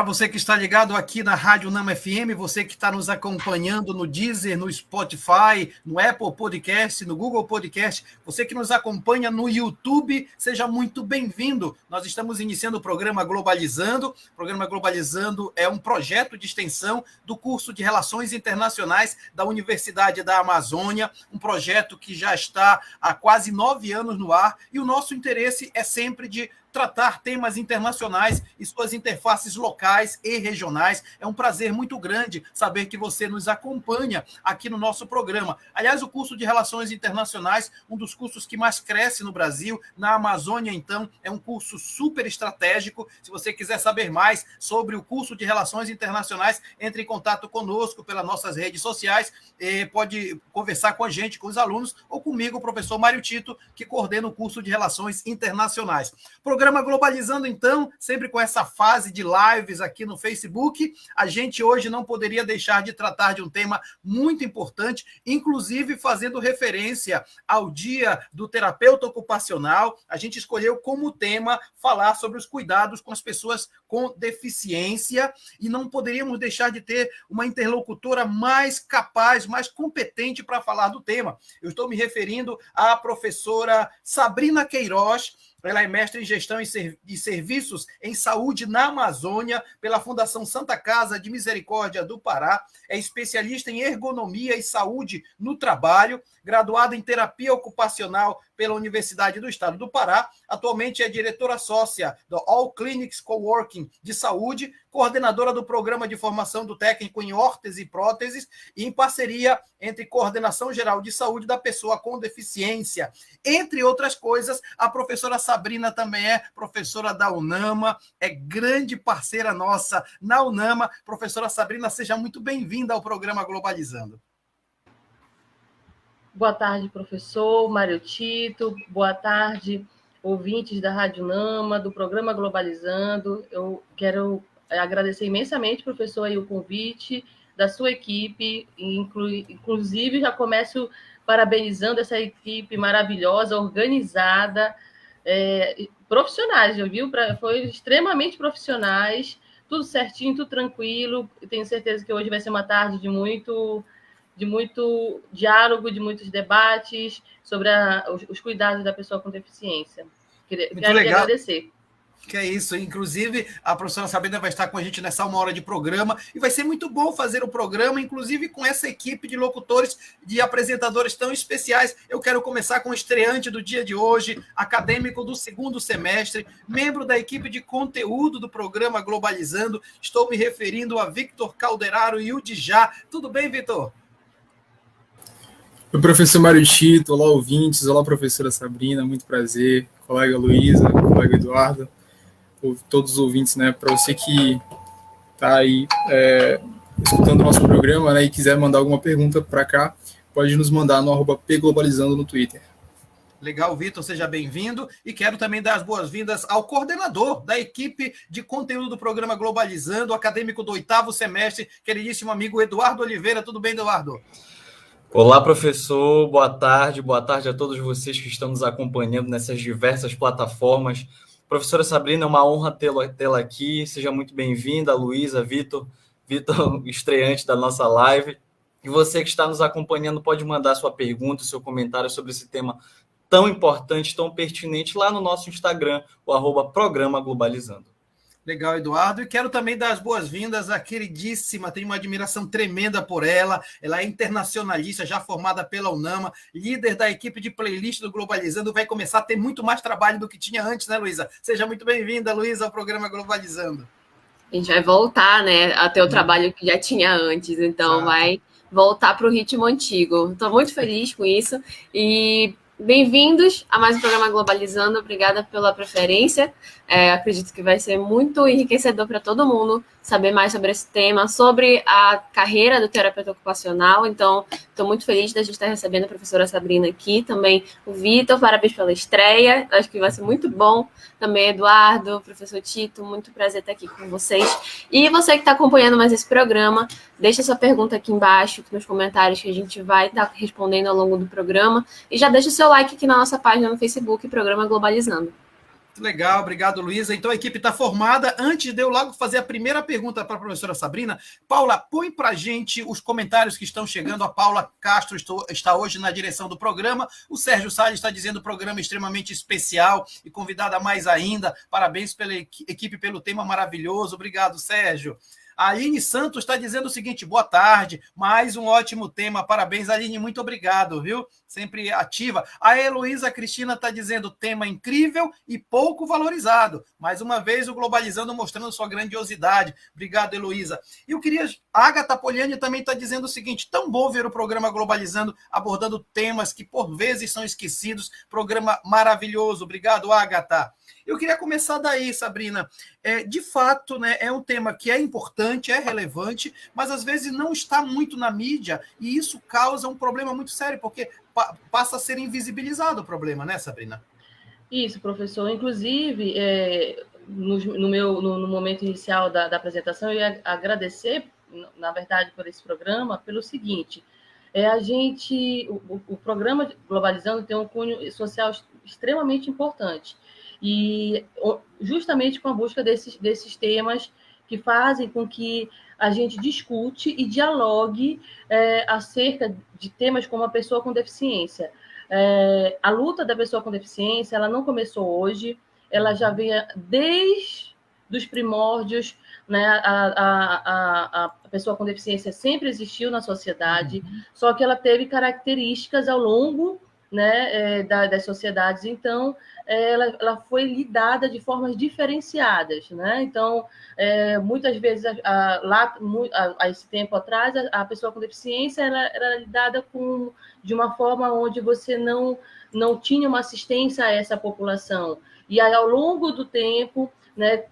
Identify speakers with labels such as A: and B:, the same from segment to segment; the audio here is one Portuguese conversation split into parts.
A: Para você que está ligado aqui na Rádio Nama FM, você que está nos acompanhando no Deezer, no Spotify, no Apple Podcast, no Google Podcast, você que nos acompanha no YouTube, seja muito bem-vindo. Nós estamos iniciando o programa Globalizando. O programa Globalizando é um projeto de extensão do curso de Relações Internacionais da Universidade da Amazônia, um projeto que já está há quase 9 anos no ar, e o nosso interesse é sempre de tratar temas internacionais e suas interfaces locais e regionais. É um prazer muito grande saber que você nos acompanha aqui no nosso programa. Aliás, o curso de Relações Internacionais, um dos cursos que mais cresce no Brasil, na Amazônia, então, é um curso super estratégico. Se você quiser saber mais sobre o curso de Relações Internacionais, entre em contato conosco pelas nossas redes sociais, pode conversar com a gente, com os alunos, ou comigo, o professor Mário Tito, que coordena o curso de Relações Internacionais. Programa Globalizando, então, sempre com essa fase de lives aqui no Facebook. A gente hoje não poderia deixar de tratar de um tema muito importante, inclusive fazendo referência ao Dia do Terapeuta Ocupacional. A gente escolheu como tema falar sobre os cuidados com as pessoas com deficiência, e não poderíamos deixar de ter uma interlocutora mais capaz, mais competente para falar do tema. Eu estou me referindo à professora Sabrina Queiroz. Ela é mestre em Gestão e Serviços em Saúde na Amazônia, pela Fundação Santa Casa de Misericórdia do Pará. É especialista em Ergonomia e Saúde no Trabalho, graduada em Terapia Ocupacional pela Universidade do Estado do Pará. Atualmente é diretora sócia do All Clinics Coworking de Saúde, coordenadora do Programa de Formação do Técnico em Órtese e Próteses, e em parceria entre Coordenação Geral de Saúde da Pessoa com Deficiência. Entre outras coisas, a professora Sabrina também é professora da UNAMA, é grande parceira nossa na UNAMA. Professora Sabrina, seja muito bem-vinda ao programa Globalizando.
B: Boa tarde, professor Mário Tito. Boa tarde, ouvintes da Rádio Nama, do programa Globalizando. Eu quero agradecer imensamente, professor, aí o convite da sua equipe. Inclusive, já começo parabenizando essa equipe maravilhosa, organizada, profissionais, viu? Foi extremamente profissionais, tudo certinho, tudo tranquilo. Tenho certeza que hoje vai ser uma tarde de muito diálogo, de muitos debates sobre os cuidados da pessoa com deficiência. Quero lhe agradecer.
A: Que é isso, inclusive a professora Sabrina vai estar com a gente nessa 1 hora de programa, e vai ser muito bom fazer o programa, inclusive com essa equipe de locutores, de apresentadores tão especiais. Eu quero começar com o estreante do dia de hoje, acadêmico do 2º semestre, membro da equipe de conteúdo do programa Globalizando. Estou me referindo a Victor Calderaro e Udijá. Tudo bem, Victor?
C: Oi, professor Mário Tito, olá, ouvintes, olá, professora Sabrina, muito prazer, colega Luísa, colega Eduardo, todos os ouvintes, né, para você que está aí escutando o nosso programa, né, e quiser mandar alguma pergunta para cá, pode nos mandar no @pglobalizando no Twitter.
A: Legal, Vitor, seja bem-vindo, e quero também dar as boas-vindas ao coordenador da equipe de conteúdo do programa Globalizando, acadêmico do 8º semestre, queridíssimo amigo Eduardo Oliveira. Tudo bem, Eduardo?
D: Olá, professor, boa tarde a todos vocês que estão nos acompanhando nessas diversas plataformas. Professora Sabrina, é uma honra tê-la aqui, seja muito bem-vinda, Luísa, Vitor, estreante da nossa live. E você que está nos acompanhando pode mandar sua pergunta, seu comentário sobre esse tema tão importante, tão pertinente lá no nosso Instagram, o @programa Globalizando.
A: Legal, Eduardo. E quero também dar as boas-vindas à queridíssima, tenho uma admiração tremenda por ela. Ela é internacionalista, já formada pela UNAMA, líder da equipe de playlist do Globalizando. Vai começar a ter muito mais trabalho do que tinha antes, né, Luísa? Seja muito bem-vinda, Luísa, ao programa Globalizando.
E: A gente vai voltar, né, a ter o trabalho que já tinha antes, então vai voltar para o ritmo antigo. Estou muito feliz com isso e bem-vindos a mais um programa Globalizando. Obrigada pela preferência. Acredito que vai ser muito enriquecedor para todo mundo saber mais sobre esse tema, sobre a carreira do terapeuta ocupacional. Então, estou muito feliz da gente estar recebendo a professora Sabrina aqui, também o Vitor, parabéns pela estreia, acho que vai ser muito bom. Também Eduardo, professor Tito, muito prazer estar aqui com vocês. E você que está acompanhando mais esse programa, deixa sua pergunta aqui embaixo, nos comentários, que a gente vai estar respondendo ao longo do programa. E já deixa o seu like aqui na nossa página no Facebook, Programa Globalizando.
A: Legal, obrigado, Luísa. Então a equipe está formada. Antes de eu logo fazer a primeira pergunta para a professora Sabrina, Paula, põe para a gente os comentários que estão chegando. A Paula Castro está hoje na direção do programa. O Sérgio Salles está dizendo o programa extremamente especial e convidada mais ainda. Parabéns pela equipe pelo tema maravilhoso. Obrigado, Sérgio. A Aline Santos está dizendo o seguinte: boa tarde, mais um ótimo tema, parabéns, Aline, muito obrigado, viu? Sempre ativa. A Heloísa Cristina está dizendo tema incrível e pouco valorizado. Mais uma vez, o Globalizando mostrando sua grandiosidade. Obrigado, Heloísa. E eu queria... A Agatha Poliani também está dizendo o seguinte: tão bom ver o programa Globalizando abordando temas que por vezes são esquecidos. Programa maravilhoso. Obrigado, Agatha. Eu queria começar daí, Sabrina. De fato, né, é um tema que é importante, é relevante, mas às vezes não está muito na mídia e isso causa um problema muito sério, porque passa a ser invisibilizado o problema, né, Sabrina?
B: Isso, professor. Inclusive, no momento inicial da apresentação, eu ia agradecer, na verdade, por esse programa, pelo seguinte: o programa Globalizando tem um cunho social extremamente importante. E justamente com a busca desses temas que fazem com que a gente discute e dialogue acerca de temas como a pessoa com deficiência. A luta da pessoa com deficiência, ela não começou hoje, ela já vem desde os primórdios, né? A pessoa com deficiência sempre existiu na sociedade, só que ela teve características ao longo, né, das sociedades. Então, ela foi lidada de formas diferenciadas, né? Então, muitas vezes, há esse tempo atrás, a pessoa com deficiência era lidada de uma forma onde você não tinha uma assistência a essa população. E aí, ao longo do tempo, né,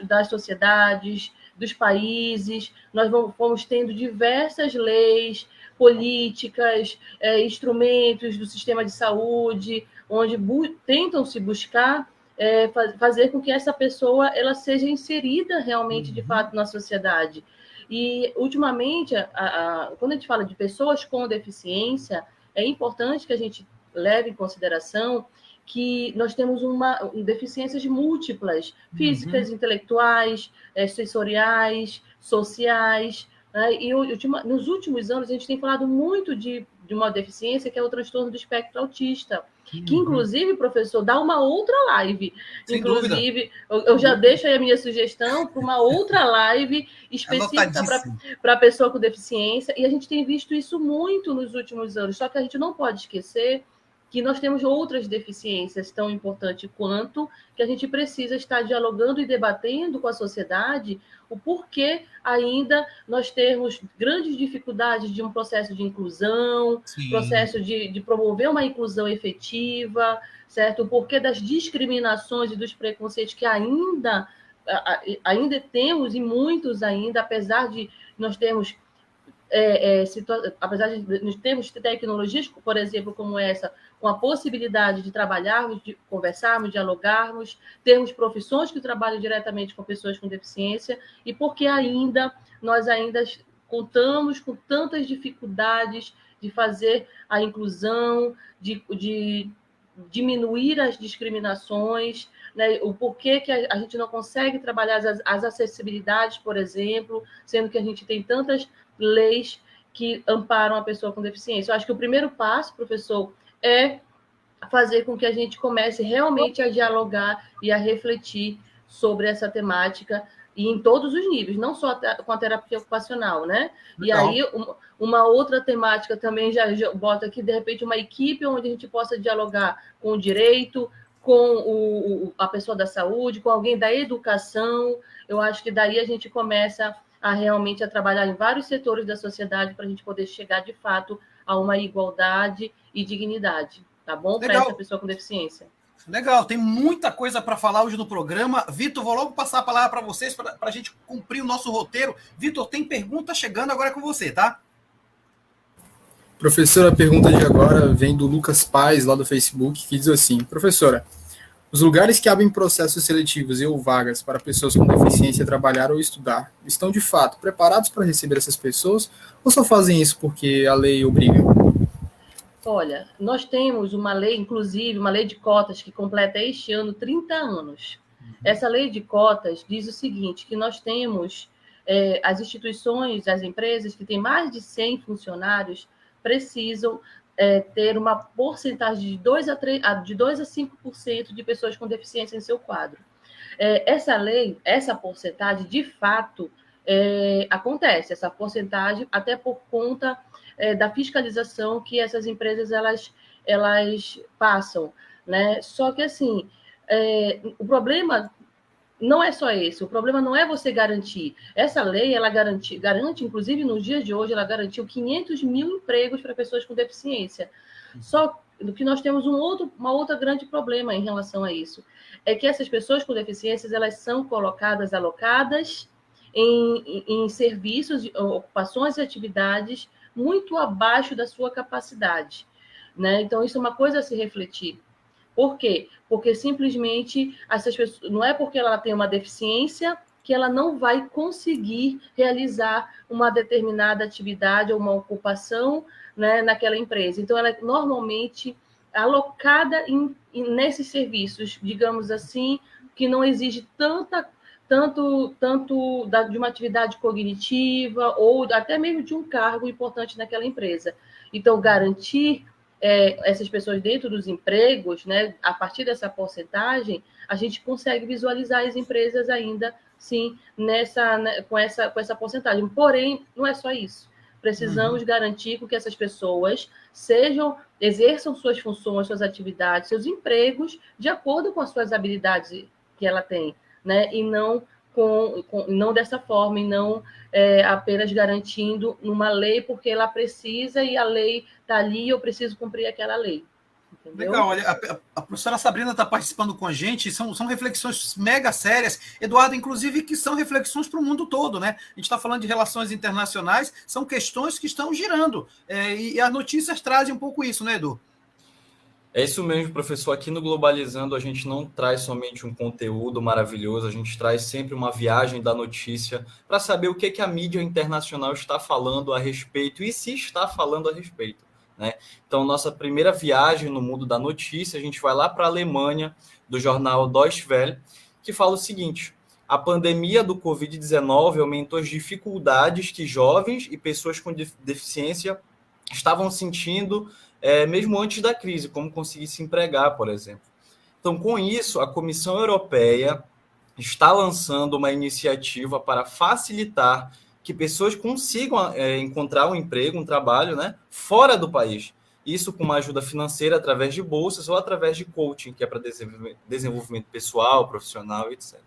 B: das sociedades, dos países, nós fomos tendo diversas leis, políticas, instrumentos do sistema de saúde, onde tentam se buscar fazer com que essa pessoa ela seja inserida realmente, de fato, na sociedade. E, ultimamente, quando a gente fala de pessoas com deficiência, é importante que a gente leve em consideração que nós temos deficiências múltiplas, físicas, intelectuais, sensoriais, sociais, e nos últimos anos a gente tem falado muito de uma deficiência que é o transtorno do espectro autista, que inclusive, professor, dá uma outra live. Sem inclusive, eu já deixo aí a minha sugestão para uma outra live específica para a pessoa com deficiência, e a gente tem visto isso muito nos últimos anos, só que a gente não pode esquecer que nós temos outras deficiências tão importantes quanto, que a gente precisa estar dialogando e debatendo com a sociedade o porquê ainda nós temos grandes dificuldades de um processo de inclusão, processo de promover uma inclusão efetiva, certo? O porquê das discriminações e dos preconceitos que ainda temos, e muitos ainda, apesar de nós termos apesar de nós termos tecnologias, por exemplo, como essa, com a possibilidade de trabalharmos, de conversarmos, dialogarmos, termos profissões que trabalham diretamente com pessoas com deficiência, e porque nós ainda contamos com tantas dificuldades de fazer a inclusão, de diminuir as discriminações, né? O porquê que a gente não consegue trabalhar as acessibilidades, por exemplo, sendo que a gente tem tantas leis que amparam a pessoa com deficiência. Eu acho que o primeiro passo, professor, é fazer com que a gente comece realmente a dialogar e a refletir sobre essa temática, e em todos os níveis, não só com a terapia ocupacional, né? Legal. E aí, uma outra temática também, já boto aqui, de repente, uma equipe onde a gente possa dialogar com o direito, com a pessoa da saúde, com alguém da educação. Eu acho que daí a gente começa realmente a trabalhar em vários setores da sociedade para a gente poder chegar, de fato, a uma igualdade e dignidade, tá bom? Para essa pessoa com deficiência.
A: Legal, tem muita coisa para falar hoje no programa. Vitor, vou logo passar a palavra para vocês, para a gente cumprir o nosso roteiro. Vitor, tem pergunta chegando agora com você, tá?
C: Professora, a pergunta de agora vem do Lucas Paz, lá do Facebook, que diz assim: professora, os lugares que abrem processos seletivos ou vagas para pessoas com deficiência trabalhar ou estudar, estão de fato preparados para receber essas pessoas ou só fazem isso porque a lei obriga?
B: Olha, nós temos uma lei, inclusive, uma lei de cotas que completa este ano 30 anos. Essa lei de cotas diz o seguinte, que nós temos as instituições, as empresas que têm mais de 100 funcionários precisam ter uma porcentagem de 2 a 5% de pessoas com deficiência em seu quadro. Essa lei, essa porcentagem, de fato, acontece, essa porcentagem, até por conta da fiscalização que essas empresas elas passam, né? Só que, assim, o problema não é só esse, o problema não é você garantir. Essa lei, ela garante, inclusive, nos dias de hoje, ela garantiu 500 mil empregos para pessoas com deficiência. Só que nós temos uma outra grande problema em relação a isso, é que essas pessoas com deficiências, elas são alocadas em serviços, ocupações e atividades muito abaixo da sua capacidade, né? Então, isso é uma coisa a se refletir. Por quê? Porque simplesmente essas pessoas, não é porque ela tem uma deficiência que ela não vai conseguir realizar uma determinada atividade ou uma ocupação, né, naquela empresa. Então, ela é normalmente alocada nesses serviços, digamos assim, que não exige tanto de uma atividade cognitiva ou até mesmo de um cargo importante naquela empresa. Então, garantir essas pessoas dentro dos empregos, né, a partir dessa porcentagem, a gente consegue visualizar as empresas ainda, sim, com essa porcentagem. Porém, não é só isso. Precisamos garantir que essas pessoas exerçam suas funções, suas atividades, seus empregos, de acordo com as suas habilidades que ela tem, né? E não não dessa forma, e não apenas garantindo numa lei porque ela precisa e a lei está ali e eu preciso cumprir aquela lei. Entendeu?
A: Legal, olha, a professora Sabrina está participando com a gente, são reflexões mega sérias, Eduardo, inclusive, que são reflexões para o mundo todo, né? A gente está falando de relações internacionais, são questões que estão girando, e as notícias trazem um pouco isso, né, Edu?
D: É isso mesmo, professor. Aqui no Globalizando, a gente não traz somente um conteúdo maravilhoso, a gente traz sempre uma viagem da notícia para saber o que a mídia internacional está falando a respeito e se está falando a respeito, né? Então, nossa primeira viagem no mundo da notícia, a gente vai lá para a Alemanha, do jornal Deutsche Welle, que fala o seguinte: a pandemia do Covid-19 aumentou as dificuldades que jovens e pessoas com deficiência estavam sentindo mesmo antes da crise, como conseguir se empregar, por exemplo. Então, com isso, a Comissão Europeia está lançando uma iniciativa para facilitar que pessoas consigam encontrar um emprego, um trabalho, né, fora do país. Isso com uma ajuda financeira através de bolsas ou através de coaching, que é para desenvolvimento pessoal, profissional, etc.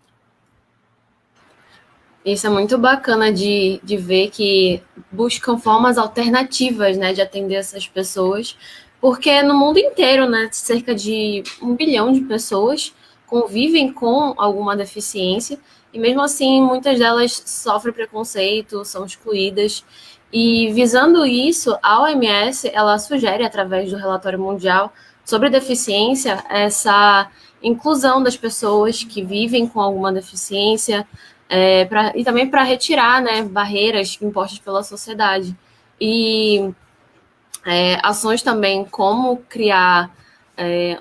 E: Isso é muito bacana de ver que buscam formas alternativas, né, de atender essas pessoas, porque no mundo inteiro, né, cerca de 1 bilhão de pessoas convivem com alguma deficiência, e mesmo assim, muitas delas sofrem preconceito, são excluídas, e visando isso, a OMS, ela sugere, através do relatório mundial sobre deficiência, essa inclusão das pessoas que vivem com alguma deficiência, e também para retirar, né, barreiras impostas pela sociedade. E ações também como criar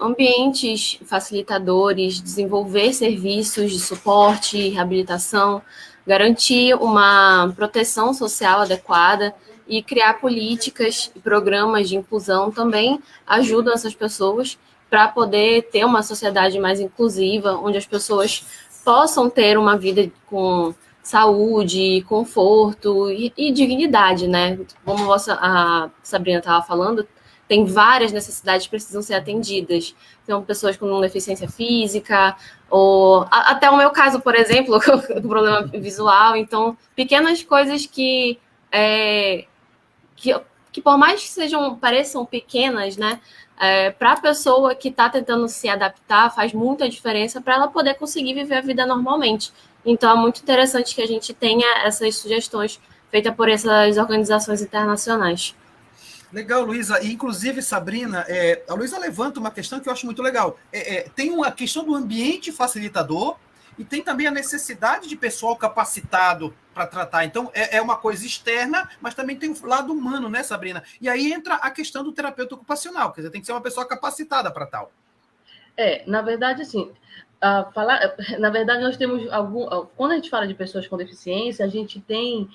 E: ambientes facilitadores, desenvolver serviços de suporte e reabilitação, garantir uma proteção social adequada e criar políticas e programas de inclusão também ajudam essas pessoas para poder ter uma sociedade mais inclusiva, onde as pessoas possam ter uma vida com saúde, conforto e dignidade, né? Como a Sabrina estava falando, tem várias necessidades que precisam ser atendidas. Então, pessoas com deficiência física, ou até o meu caso, por exemplo, com problema visual. Então, pequenas coisas que por mais que pareçam pequenas, né? Para a pessoa que está tentando se adaptar, faz muita diferença para ela poder conseguir viver a vida normalmente. Então, é muito interessante que a gente tenha essas sugestões feitas por essas organizações internacionais.
A: Legal, Luísa. E, inclusive, Sabrina, a Luísa levanta uma questão que eu acho muito legal. Tem uma questão do ambiente facilitador e tem também a necessidade de pessoal capacitado para tratar. Então, é uma coisa externa, mas também tem o lado humano, né, Sabrina? E aí entra a questão do terapeuta ocupacional, quer dizer, tem que ser uma pessoa capacitada para tal.
B: Na verdade, assim, na verdade, nós temos quando a gente fala de pessoas com deficiência, a gente tem,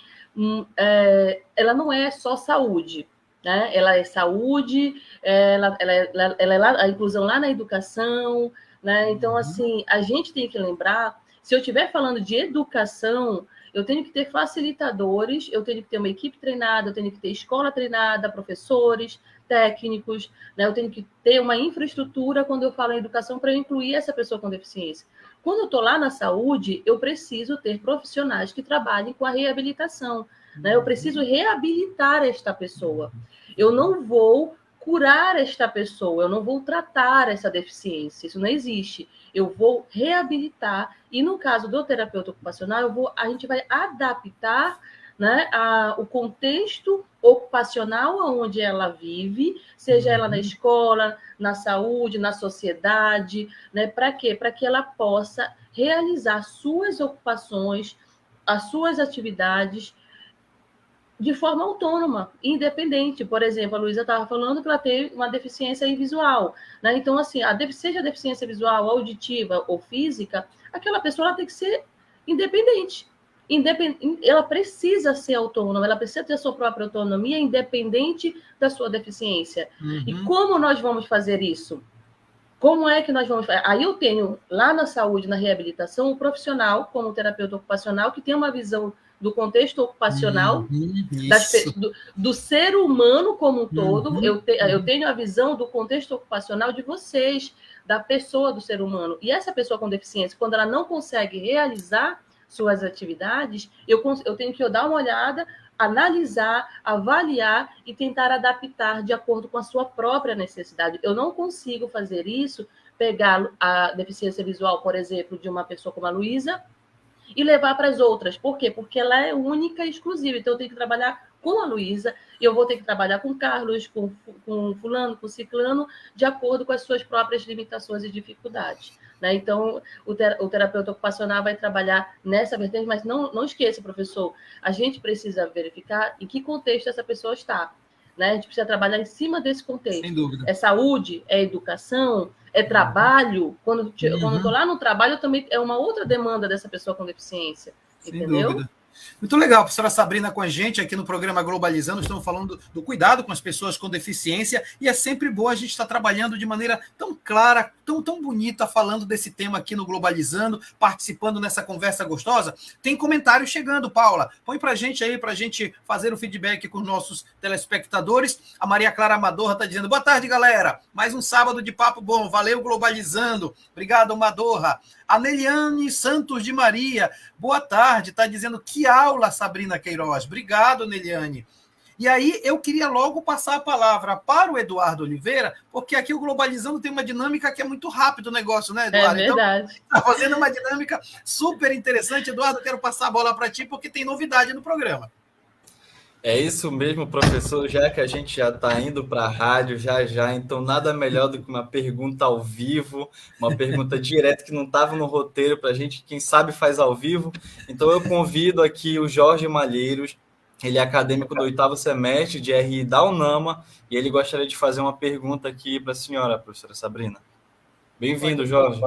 B: ela não é só saúde, né? Ela é saúde, ela é a inclusão lá na educação, né? Então, assim, a gente tem que lembrar, se eu estiver falando de educação, eu tenho que ter facilitadores, eu tenho que ter uma equipe treinada, eu tenho que ter escola treinada, professores, técnicos, né? Eu tenho que ter uma infraestrutura quando eu falo em educação para incluir essa pessoa com deficiência. Quando eu estou lá na saúde, eu preciso ter profissionais que trabalhem com a reabilitação, né? Eu preciso reabilitar esta pessoa. Eu não vou curar esta pessoa, eu não vou tratar essa deficiência, isso não existe. Eu vou reabilitar e, no caso do terapeuta ocupacional, a gente vai adaptar, né, o contexto ocupacional onde ela vive, seja ela na escola, na saúde, na sociedade, né? Para quê? Para que ela possa realizar suas ocupações, as suas atividades de forma autônoma, independente. Por exemplo, a Luísa estava falando que ela tem uma deficiência visual, né? Então, assim, seja a deficiência visual, auditiva ou física, aquela pessoa ela tem que ser independente. Ela precisa ser autônoma, ela precisa ter a sua própria autonomia, independente da sua deficiência. E como nós vamos fazer isso? Como é que nós vamos fazer? Aí eu tenho lá na saúde, na reabilitação, um profissional, como terapeuta ocupacional, que tem uma visão do contexto ocupacional, do ser humano como um todo. Eu tenho a visão do contexto ocupacional de vocês, da pessoa, do ser humano. E essa pessoa com deficiência, quando ela não consegue realizar suas atividades, eu tenho que dar uma olhada, analisar, avaliar e tentar adaptar de acordo com a sua própria necessidade. Eu não consigo fazer isso, pegar a deficiência visual, por exemplo, de uma pessoa como a Luísa e levar para as outras. Por quê? Porque ela é única e exclusiva. Então, eu tenho que trabalhar com a Luísa, e eu vou ter que trabalhar com o Carlos, com fulano, com ciclano, de acordo com as suas próprias limitações e dificuldades. Né? Então, o terapeuta ocupacional vai trabalhar nessa vertente, mas não esqueça, professor, a gente precisa verificar em que contexto essa pessoa está. Né? A gente precisa trabalhar em cima desse contexto.
A: Sem dúvida.
B: É saúde, é educação, é trabalho. Quando eu estou lá no trabalho, também é uma outra demanda dessa pessoa com deficiência.
A: Sem
B: entendeu?
A: Dúvida. Muito legal, a professora Sabrina com a gente aqui no programa Globalizando. Estamos falando do cuidado com as pessoas com deficiência e é sempre bom a gente estar trabalhando de maneira tão clara, tão bonita, falando desse tema aqui no Globalizando, participando nessa conversa gostosa. Tem comentário chegando, Paula. Põe para a gente aí, para a gente fazer o feedback com os nossos telespectadores. A Maria Clara Amadorra está dizendo, boa tarde, galera. Mais um sábado de papo bom. Valeu, Globalizando. Obrigado, Amadorra. A Neliane Santos de Maria, boa tarde, está dizendo que aula, Sabrina Queiroz. Obrigado, Neliane. E aí, eu queria logo passar a palavra para o Eduardo Oliveira, porque aqui o Globalizando tem uma dinâmica que é muito rápido o negócio, né, Eduardo?
B: É verdade.
A: Então, está fazendo uma dinâmica super interessante. Eduardo, eu quero passar a bola para ti, porque tem novidade no programa.
D: É isso mesmo, professor, já que a gente já está indo para a rádio já, então nada melhor do que uma pergunta ao vivo, uma pergunta direta que não estava no roteiro para a gente, quem sabe faz ao vivo. Então eu convido aqui o Jorge Malheiros, ele é acadêmico do 8º semestre de RI da UNAMA, e ele gostaria de fazer uma pergunta aqui para a senhora, professora Sabrina. Bem-vindo, Jorge.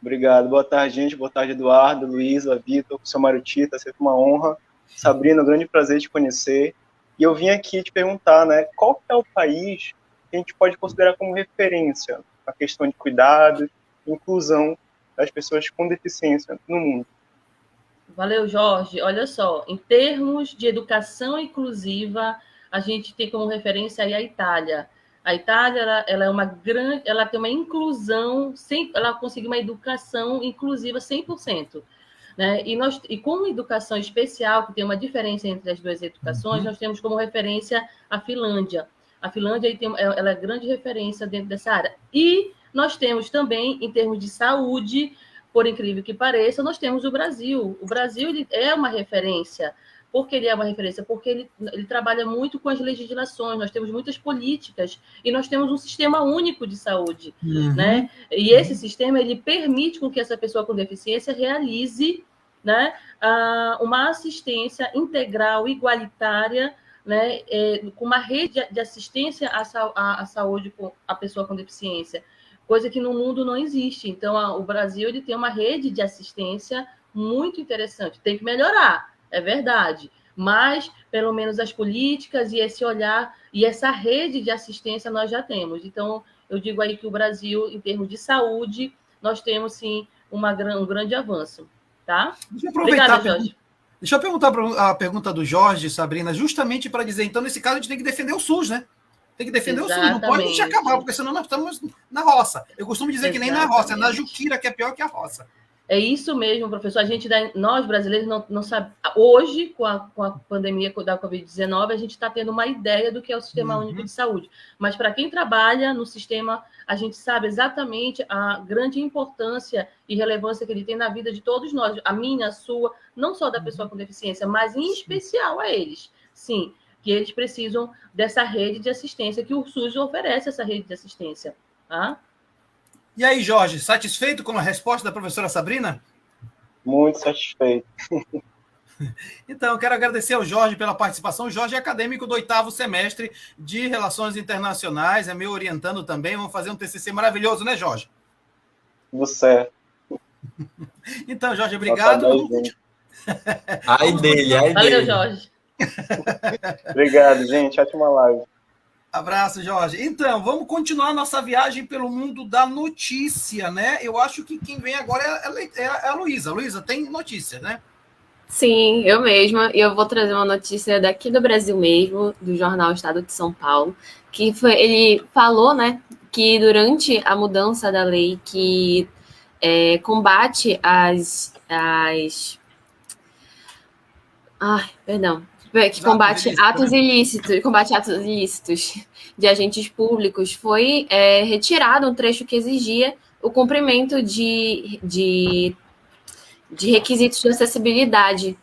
F: Obrigado, boa tarde, gente, boa tarde, Eduardo, Luísa, Vitor, professor Mário Tito, é sempre uma honra. Sabrina, um grande prazer te conhecer. E eu vim aqui te perguntar, né, qual é o país que a gente pode considerar como referência na questão de cuidado e inclusão das pessoas com deficiência no mundo?
B: Valeu, Jorge. Olha só, em termos de educação inclusiva, a gente tem como referência aí a Itália. A Itália, ela tem uma inclusão, ela conseguiu uma educação inclusiva 100%. Né? E com educação especial, que tem uma diferença entre as duas educações, nós temos como referência a Finlândia. A Finlândia ela é grande referência dentro dessa área. E nós temos também, em termos de saúde, por incrível que pareça, nós temos o Brasil. O Brasil ele é uma referência. Por que ele é uma referência? Porque ele trabalha muito com as legislações, nós temos muitas políticas e nós temos um sistema único de saúde. Né? E esse sistema ele permite com que essa pessoa com deficiência realize né, uma assistência integral, igualitária, né, com uma rede de assistência à saúde com a pessoa com deficiência, coisa que no mundo não existe. Então, o Brasil ele tem uma rede de assistência muito interessante. Tem que melhorar, é verdade, mas pelo menos as políticas e esse olhar e essa rede de assistência nós já temos. Então, eu digo aí que o Brasil, em termos de saúde, nós temos sim um grande avanço, tá?
A: Deixa eu aproveitar.
B: Obrigada, Jorge.
A: Deixa eu perguntar a pergunta do Jorge, Sabrina, justamente para dizer, então, nesse caso, a gente tem que defender o SUS, né? Tem que defender
B: Exatamente.
A: o SUS, não pode a gente acabar, porque senão nós estamos na roça. Eu costumo dizer
B: Exatamente.
A: que nem na roça, é na Juquira, que é pior que a roça.
B: É isso mesmo, professor. Nós brasileiros não sabemos. Hoje, com a pandemia da Covid-19, a gente está tendo uma ideia do que é o Sistema Único de Saúde. Mas para quem trabalha no sistema, a gente sabe exatamente a grande importância e relevância que ele tem na vida de todos nós. A minha, a sua, não só da pessoa com deficiência, mas em especial a eles. Sim, que eles precisam dessa rede de assistência, que o SUS oferece essa rede de assistência. Tá?
A: E aí, Jorge, satisfeito com a resposta da professora Sabrina?
F: Muito satisfeito.
A: Então, eu quero agradecer ao Jorge pela participação. O Jorge é acadêmico do 8º semestre de Relações Internacionais, é meu orientando também. Vamos fazer um TCC maravilhoso, né, Jorge?
F: Tudo certo.
A: Então, Jorge, obrigado.
D: Ai dele.
B: Valeu, Jorge.
F: Obrigado, gente. Ótima live.
A: Abraço, Jorge. Então, vamos continuar nossa viagem pelo mundo da notícia, né? Eu acho que quem vem agora é a Luísa. Luísa, tem notícia, né?
E: Sim, eu mesma. E eu vou trazer uma notícia daqui do Brasil mesmo, do jornal Estado de São Paulo, que ele falou, né, que durante a mudança da lei que combate que combate atos ilícitos de agentes públicos, foi retirado um trecho que exigia o cumprimento de requisitos de acessibilidade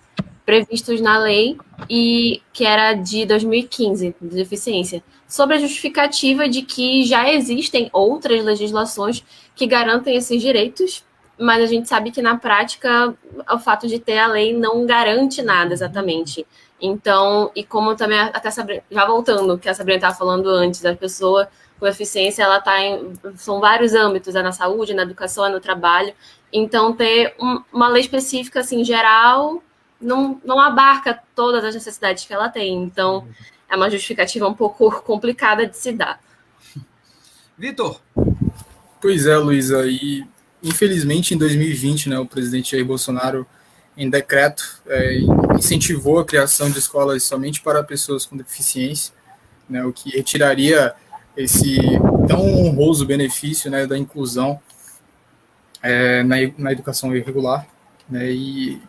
E: previstos na lei e que era de 2015, de deficiência, sobre a justificativa de que já existem outras legislações que garantem esses direitos, mas a gente sabe que na prática o fato de ter a lei não garante nada exatamente. Então, e como também até já voltando, que a Sabrina estava falando antes, a pessoa com deficiência, ela está são vários âmbitos, na saúde, na educação, no trabalho. Então, ter uma lei específica, assim, geral, não abarca todas as necessidades que ela tem. Então, é uma justificativa um pouco complicada de se dar.
A: Vitor?
C: Pois é, Luísa, e infelizmente em 2020, né, o presidente Jair Bolsonaro, em decreto, incentivou a criação de escolas somente para pessoas com deficiência, né, o que retiraria esse tão honroso benefício, né, da inclusão na educação irregular, né, e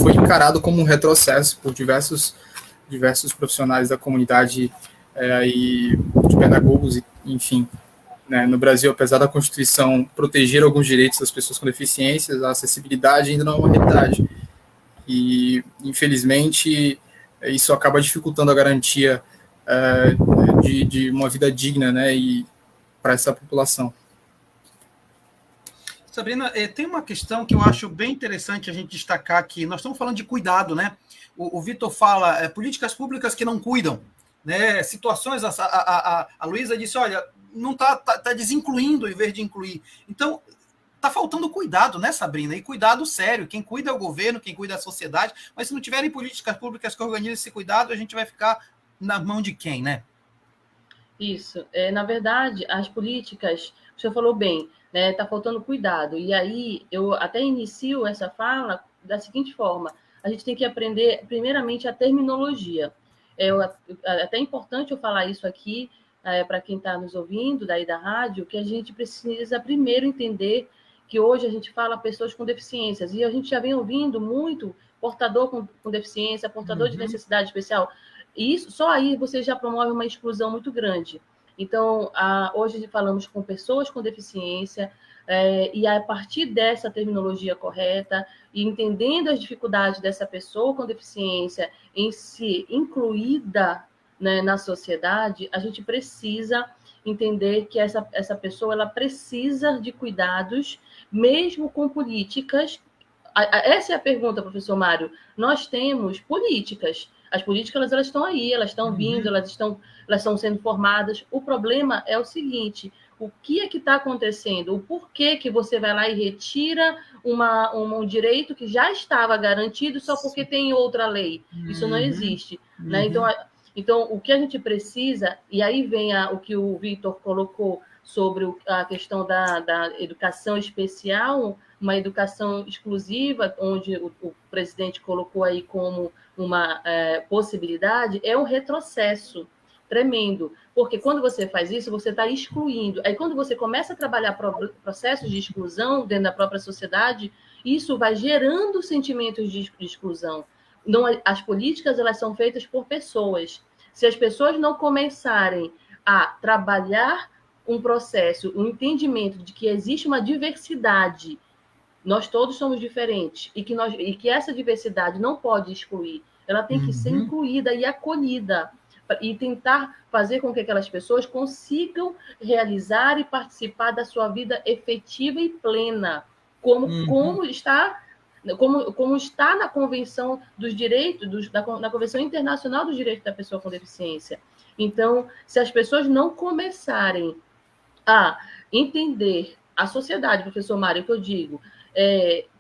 C: foi encarado como um retrocesso por diversos profissionais da comunidade e de pedagogos, enfim. Né, no Brasil, apesar da Constituição proteger alguns direitos das pessoas com deficiências, a acessibilidade ainda não é uma realidade. E, infelizmente, isso acaba dificultando a garantia de uma vida digna, né, e para essa população.
A: Sabrina, tem uma questão que eu acho bem interessante a gente destacar aqui. Nós estamos falando de cuidado, né? O Vitor fala políticas públicas que não cuidam, né? Situações, a Luísa disse, olha, não está desincluindo em vez de incluir. Então, está faltando cuidado, né, Sabrina? E cuidado sério. Quem cuida é o governo, quem cuida é a sociedade, mas se não tiverem políticas públicas que organizem esse cuidado, a gente vai ficar na mão de quem, né?
B: Isso. Na verdade, as políticas, o senhor falou bem, né? Está faltando cuidado. E aí, eu até inicio essa fala da seguinte forma: a gente tem que aprender, primeiramente, a terminologia. Até é importante eu falar isso aqui, para quem está nos ouvindo, daí da rádio, que a gente precisa primeiro entender que hoje a gente fala pessoas com deficiências, e a gente já vem ouvindo muito portador com deficiência, portador de necessidade especial, e isso, só aí você já promove uma exclusão muito grande. Então, hoje falamos com pessoas com deficiência, e a partir dessa terminologia correta, e entendendo as dificuldades dessa pessoa com deficiência em ser incluída, né, na sociedade, a gente precisa entender que essa pessoa ela precisa de cuidados, mesmo com políticas essa é a pergunta, professor Mário. Nós temos políticas. As políticas elas estão aí, elas estão vindo, elas estão sendo formadas. O problema é o seguinte: o que é que está acontecendo? O porquê que você vai lá e retira um direito que já estava garantido só porque tem outra lei? Isso não existe. Né? Então, o que a gente precisa, e aí vem o que o Vitor colocou sobre a questão da educação especial, uma educação exclusiva, onde o presidente colocou aí como uma possibilidade, é um retrocesso tremendo, porque quando você faz isso, você está excluindo. Aí, quando você começa a trabalhar processos de exclusão dentro da própria sociedade, isso vai gerando sentimentos de exclusão. Não, as políticas elas são feitas por pessoas. Se as pessoas não começarem a trabalhar um processo, um entendimento de que existe uma diversidade, nós todos somos diferentes, e que essa diversidade não pode excluir, ela tem que ser incluída e acolhida, e tentar fazer com que aquelas pessoas consigam realizar e participar da sua vida efetiva e plena, como está na Convenção dos Direitos, na Convenção Internacional dos Direitos da Pessoa com Deficiência. Então, se as pessoas não começarem a entender a sociedade, professor Mário, que eu digo,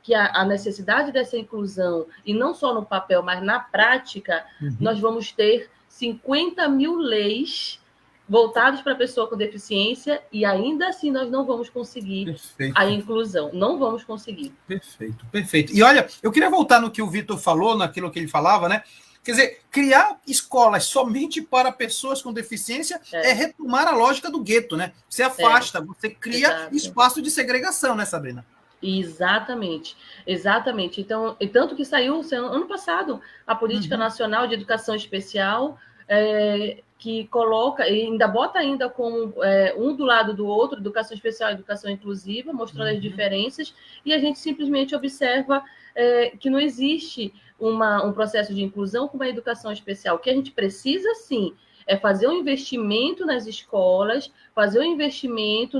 B: que a necessidade dessa inclusão, e não só no papel, mas na prática, nós vamos ter 50 mil leis voltadas para a pessoa com deficiência, e ainda assim nós não vamos conseguir a inclusão. Não vamos conseguir.
A: Perfeito. E olha, eu queria voltar no que o Vitor falou, naquilo que ele falava, né? Quer dizer, criar escolas somente para pessoas com deficiência é retomar a lógica do gueto, né? Você afasta, você cria espaço de segregação, né, Sabrina?
B: Exatamente. Então, tanto que saiu ano passado a Política Nacional de Educação Especial, que coloca, e ainda bota ainda como um do lado do outro, educação especial e educação inclusiva, mostrando as diferenças, e a gente simplesmente observa que não existe um processo de inclusão com uma educação especial. O que a gente precisa, sim, é fazer um investimento nas escolas, fazer um investimento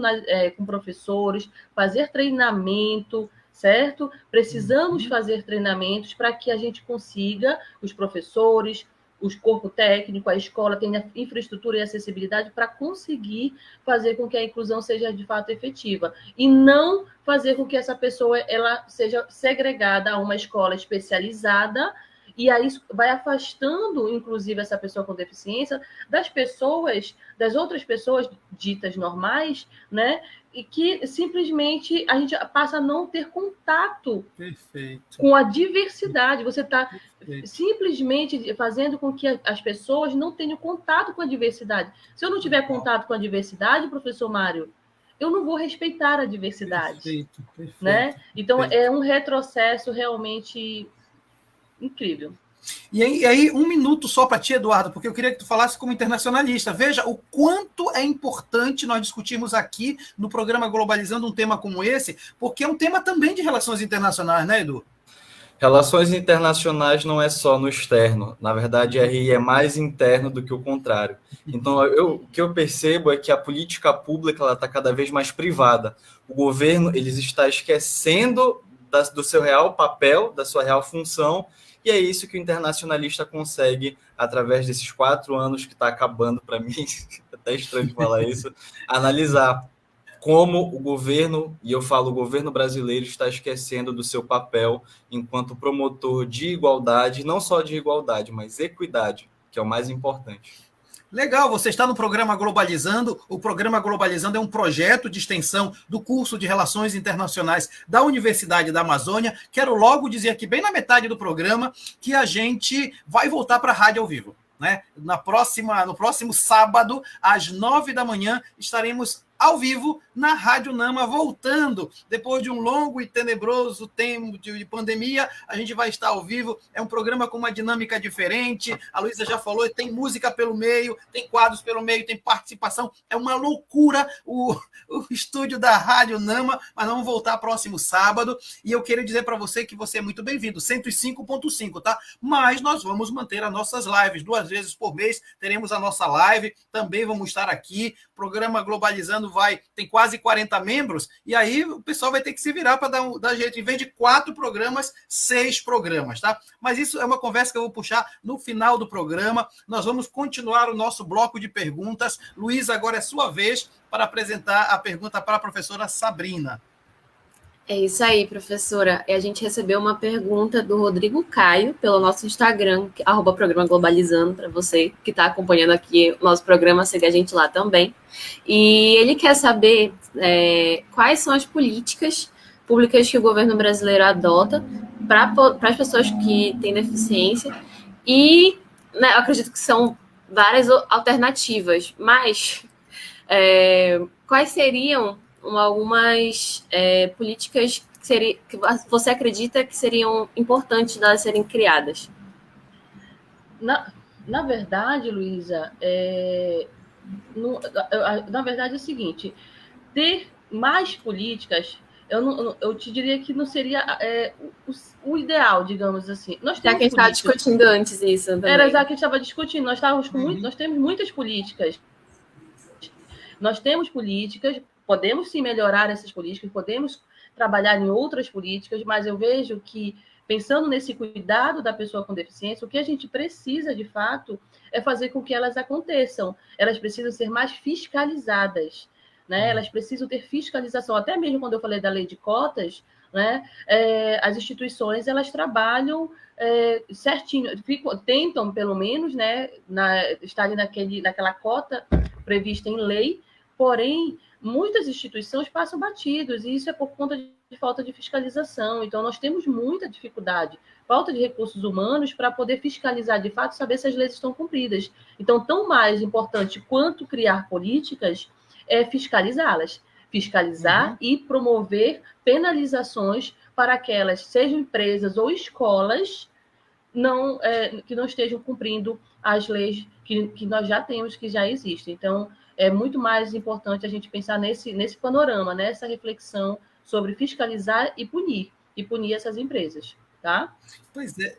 B: com professores, fazer treinamento, certo? Precisamos fazer treinamentos para que a gente consiga, os professores, os corpo técnico, a escola tenha infraestrutura e acessibilidade para conseguir fazer com que a inclusão seja de fato efetiva. E não fazer com que essa pessoa ela seja segregada a uma escola especializada, e aí vai afastando, inclusive, essa pessoa com deficiência das outras pessoas ditas normais, né? E que simplesmente a gente passa a não ter contato com a diversidade. Você está simplesmente fazendo com que as pessoas não tenham contato com a diversidade. Se eu não tiver contato com a diversidade, professor Mário, eu não vou respeitar a diversidade. Né? Então, é um retrocesso realmente incrível.
A: E aí, um minuto só para ti, Eduardo, porque eu queria que tu falasse como internacionalista. Veja o quanto é importante nós discutirmos aqui no programa Globalizando um tema como esse, porque é um tema também de relações internacionais, né, Edu?
D: Relações internacionais não é só no externo. Na verdade, a RI é mais interno do que o contrário. Então, o que eu percebo é que a política pública está cada vez mais privada. O governo está esquecendo do seu real papel, da sua real função, e é isso que o internacionalista consegue, através desses 4 anos que está acabando para mim, até estranho falar isso, analisar como o governo, e eu falo o governo brasileiro, está esquecendo do seu papel enquanto promotor de igualdade, não só de igualdade, mas equidade, que é o mais importante.
A: Legal, você está no programa Globalizando. O programa Globalizando é um projeto de extensão do curso de Relações Internacionais da Universidade da Amazônia. Quero logo dizer aqui, bem na metade do programa, que a gente vai voltar para a rádio ao vivo. Né? No próximo sábado, às 9 da manhã, estaremos ao vivo na Rádio Nama, voltando. Depois de um longo e tenebroso tempo de pandemia, a gente vai estar ao vivo. É um programa com uma dinâmica diferente. A Luísa já falou, tem música pelo meio, tem quadros pelo meio, tem participação. É uma loucura o estúdio da Rádio Nama, mas vamos voltar próximo sábado. E eu quero dizer para você que você é muito bem-vindo, 105.5, tá? Mas nós vamos manter as nossas lives 2 vezes por mês. Teremos a nossa live, também vamos estar aqui programa Globalizando tem quase 40 membros, e aí o pessoal vai ter que se virar para dar jeito. Em vez de 4 programas, 6 programas, tá? Mas isso é uma conversa que eu vou puxar no final do programa. Nós vamos continuar o nosso bloco de perguntas. Luiz, agora é sua vez para apresentar a pergunta para a professora Sabrina.
E: É isso aí, professora. A gente recebeu uma pergunta do Rodrigo Caio pelo nosso Instagram, @programa Globalizando, para você que está acompanhando aqui o nosso programa, segue a gente lá também. E ele quer saber quais são as políticas públicas que o governo brasileiro adota para as pessoas que têm deficiência. E né, eu acredito que são várias alternativas, mas quais seriam algumas políticas que você acredita que seriam importantes de serem criadas?
B: Na verdade, Luísa, na verdade é o seguinte, ter mais políticas, eu te diria que não seria o ideal, digamos assim.
E: Nós temos que a gente estava discutindo antes isso também.
B: Era exato que a gente estava discutindo, nós temos muitas políticas. Nós temos políticas, podemos sim melhorar essas políticas, podemos trabalhar em outras políticas, mas eu vejo que, pensando nesse cuidado da pessoa com deficiência, o que a gente precisa, de fato, é fazer com que elas aconteçam. Elas precisam ser mais fiscalizadas, né? Elas precisam ter fiscalização. Até mesmo quando eu falei da lei de cotas, né? As instituições, elas trabalham certinho, tentam, pelo menos, né, estar ali naquela cota prevista em lei, porém, muitas instituições passam batidos, e isso é por conta de falta de fiscalização. Então, nós temos muita dificuldade, falta de recursos humanos para poder fiscalizar, de fato, saber se as leis estão cumpridas. Então, tão mais importante quanto criar políticas é fiscalizá-las. Fiscalizar e promover penalizações para aquelas, sejam empresas ou escolas, que não estejam cumprindo as leis que nós já temos, que já existem. Então, é muito mais importante a gente pensar nesse panorama, nessa reflexão sobre fiscalizar e punir essas empresas, tá?
A: Pois é,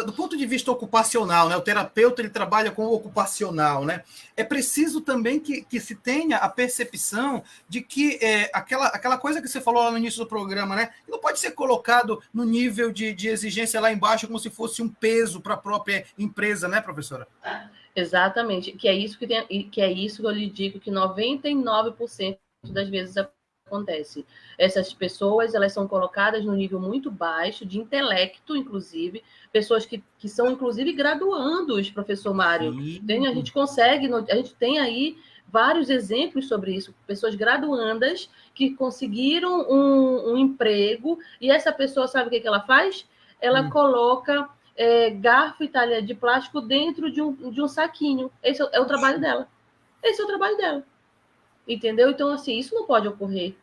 A: do ponto de vista ocupacional, né? O terapeuta ele trabalha com o ocupacional, né? É preciso também que se tenha a percepção de que aquela coisa que você falou lá no início do programa, né? Não pode ser colocado no nível de exigência lá embaixo como se fosse um peso para a própria empresa, né, professora?
B: Exatamente, que é isso que eu lhe digo, que 99% das vezes acontece. Essas pessoas, elas são colocadas no nível muito baixo de intelecto, inclusive, pessoas que são, inclusive, graduandos, professor Mário. A gente tem aí vários exemplos sobre isso, pessoas graduandas que conseguiram um emprego, e essa pessoa, sabe o que ela faz? Ela coloca garfo e talher de plástico dentro de um saquinho. Esse é o trabalho dela. Esse é o trabalho dela. Entendeu? Então, assim, isso não pode ocorrer.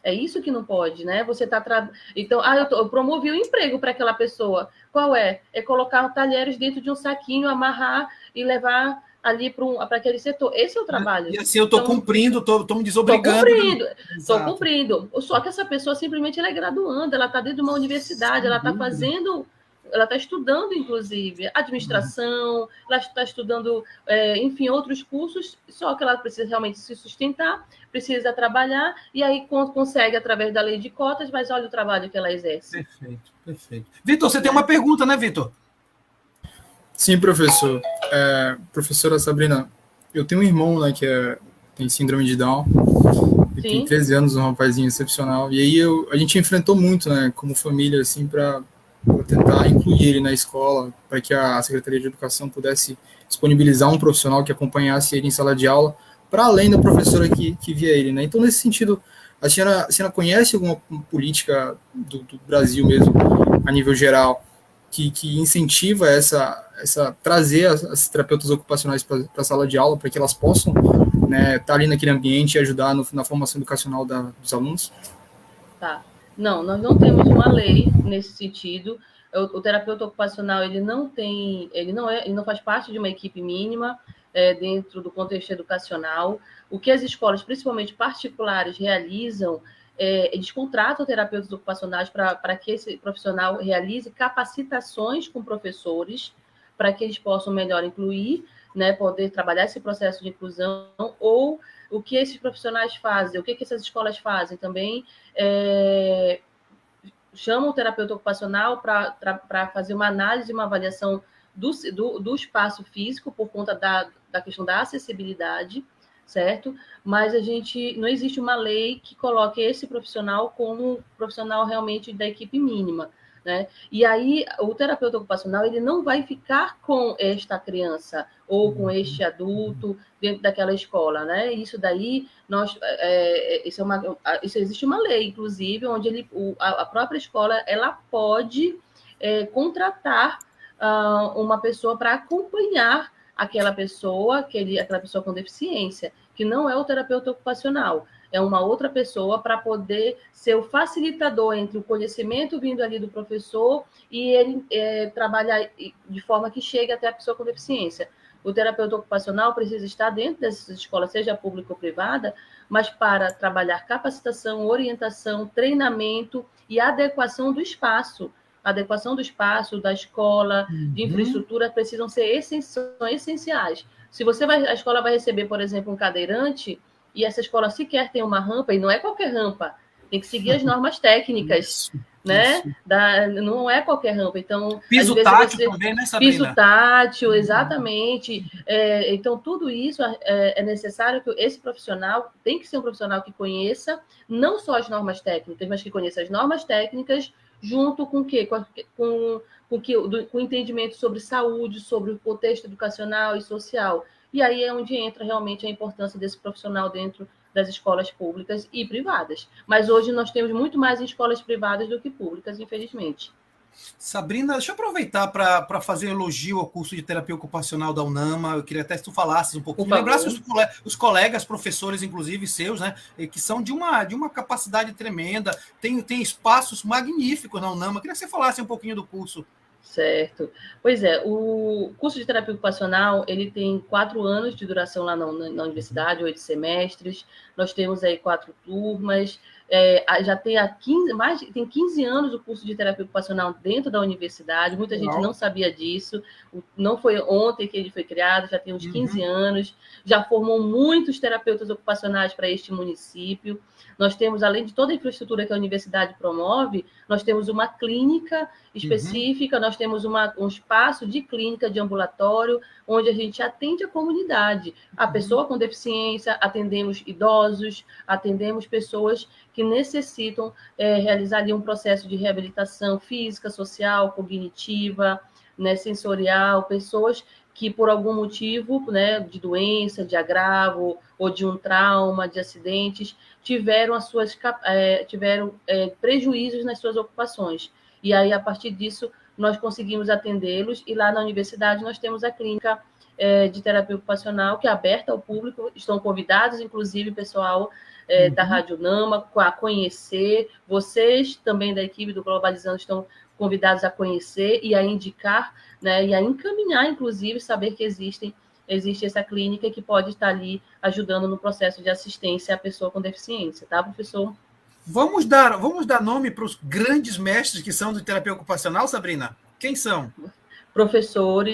B: É isso que não pode, né? Você está Então, eu promovi o emprego para aquela pessoa. Qual é? É colocar talheres dentro de um saquinho, amarrar e levar ali para aquele setor. Esse é o trabalho.
A: E assim, eu estou cumprindo, estou me desobrigando.
B: Estou cumprindo. Só que essa pessoa simplesmente ela é graduanda, ela está dentro de uma universidade, ela está fazendo... Ela está estudando, inclusive, administração, ela está estudando, enfim, outros cursos, só que ela precisa realmente se sustentar, precisa trabalhar, e aí consegue através da lei de cotas, mas olha o trabalho que ela exerce.
A: Perfeito. Vitor, você tem uma pergunta, né, Vitor?
C: Sim, professor. Professora Sabrina, eu tenho um irmão, né, que tem síndrome de Down, ele tem 13 anos, um rapazinho excepcional, e aí a gente enfrentou muito, né, como família, assim, para tentar incluir ele na escola, para que a Secretaria de Educação pudesse disponibilizar um profissional que acompanhasse ele em sala de aula, para além da professora que via ele, né? Então, nesse sentido, a senhora conhece alguma política do Brasil mesmo, a nível geral, que incentiva trazer as terapeutas ocupacionais para a sala de aula, para que elas possam, né, estar ali naquele ambiente e ajudar na formação educacional dos alunos?
B: Tá. Não, nós não temos uma lei nesse sentido. O terapeuta ocupacional ele não faz parte de uma equipe mínima dentro do contexto educacional. O que as escolas, principalmente particulares, realizam, eles contratam terapeutas ocupacionais para que esse profissional realize capacitações com professores, para que eles possam melhor incluir né, poder trabalhar esse processo de inclusão, ou o que esses profissionais fazem, o que essas escolas fazem também, chamam o terapeuta ocupacional para fazer uma análise, uma avaliação do espaço físico, por conta da questão da acessibilidade, certo? Mas não existe uma lei que coloque esse profissional como profissional realmente da equipe mínima, né? E aí, o terapeuta ocupacional, ele não vai ficar com esta criança ou com este adulto dentro daquela escola, né? Isso daí, isso existe uma lei, inclusive, onde a própria escola, ela pode contratar uma pessoa para acompanhar aquela pessoa com deficiência, que não é o terapeuta ocupacional, é uma outra pessoa para poder ser o facilitador entre o conhecimento vindo ali do professor e ele trabalhar de forma que chegue até a pessoa com deficiência. O terapeuta ocupacional precisa estar dentro dessas escolas, seja pública ou privada, mas para trabalhar capacitação, orientação, treinamento e adequação do espaço. A adequação do espaço, da escola, de infraestrutura, precisam ser essenciais. Se a escola vai receber, por exemplo, um cadeirante, e essa escola sequer tem uma rampa, e não é qualquer rampa, tem que seguir as normas técnicas, né? Não é qualquer rampa. Então,
A: piso tátil também, né, Sabrina?
B: Piso tátil, exatamente. Então, tudo isso é necessário que esse profissional, tem que ser um profissional que conheça não só as normas técnicas, mas que conheça as normas técnicas junto com o quê? Com o entendimento sobre saúde, sobre o contexto educacional e social. E aí é onde entra realmente a importância desse profissional dentro das escolas públicas e privadas. Mas hoje nós temos muito mais escolas privadas do que públicas, infelizmente.
A: Sabrina, deixa eu aproveitar para fazer elogio ao curso de terapia ocupacional da UNAMA. Eu queria até que tu falasses um pouquinho, lembrasse os colegas, professores, inclusive seus, né, que são de uma capacidade tremenda, tem espaços magníficos na UNAMA. Eu queria que você falasse um pouquinho do curso.
B: Certo. Pois é, o curso de terapia ocupacional, ele tem 4 anos de duração lá na universidade, 8 semestres. Nós temos aí 4 turmas. Já tem tem 15 anos o curso de terapia ocupacional dentro da universidade. Muita gente não sabia disso. Não foi ontem que ele foi criado, já tem uns 15 anos. Já formou muitos terapeutas ocupacionais para este município. Nós temos, além de toda a infraestrutura que a universidade promove, nós temos uma clínica específica, nós temos um espaço de clínica, de ambulatório, onde a gente atende a comunidade. A pessoa com deficiência, atendemos idosos, atendemos pessoas que necessitam realizar ali um processo de reabilitação física, social, cognitiva, né, sensorial, pessoas que por algum motivo, né, de doença, de agravo, ou de um trauma, de acidentes, tiveram prejuízos nas suas ocupações. E aí, a partir disso, nós conseguimos atendê-los, e lá na universidade nós temos a clínica de terapia ocupacional, que é aberta ao público, estão convidados, inclusive, pessoal da Rádio UNAMA, a conhecer, vocês também da equipe do Globalizando estão convidados a conhecer e a indicar, né, e a encaminhar, inclusive, saber que existe essa clínica que pode estar ali ajudando no processo de assistência à pessoa com deficiência, tá, professor?
A: Vamos dar nome para os grandes mestres que são de terapia ocupacional, Sabrina? Quem são?
B: Professor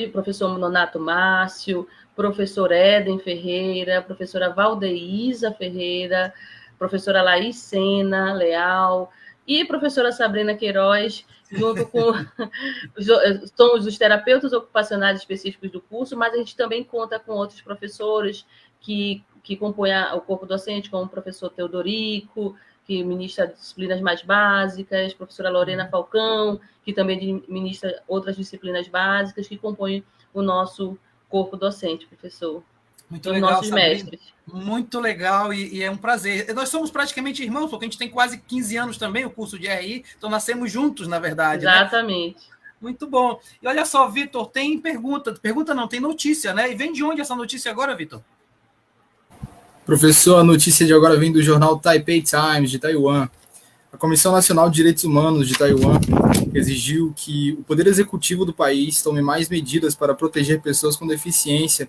B: Nonato Márcio, professor Éden Ferreira, professora Valdeísa Ferreira, professora Laís Sena Leal e professora Sabrina Queiroz, junto com somos os terapeutas ocupacionais específicos do curso, mas a gente também conta com outros professores que compõem o corpo docente, como o professor Teodorico, que ministra disciplinas mais básicas, professora Lorena Falcão, que também ministra outras disciplinas básicas, que compõem o nosso corpo docente, professor.
A: Muito legal, nossos mestres. Muito legal e é um prazer. Nós somos praticamente irmãos, porque a gente tem quase 15 anos também, o curso de RI, então nascemos juntos, na verdade.
B: Exatamente.
A: Né? Muito bom. E olha só, Vitor, tem pergunta não, tem notícia, né? E vem de onde essa notícia agora, Vitor?
C: Professor, a notícia de agora vem do jornal Taipei Times, de Taiwan. A Comissão Nacional de Direitos Humanos de Taiwan exigiu que o Poder Executivo do país tome mais medidas para proteger pessoas com deficiência,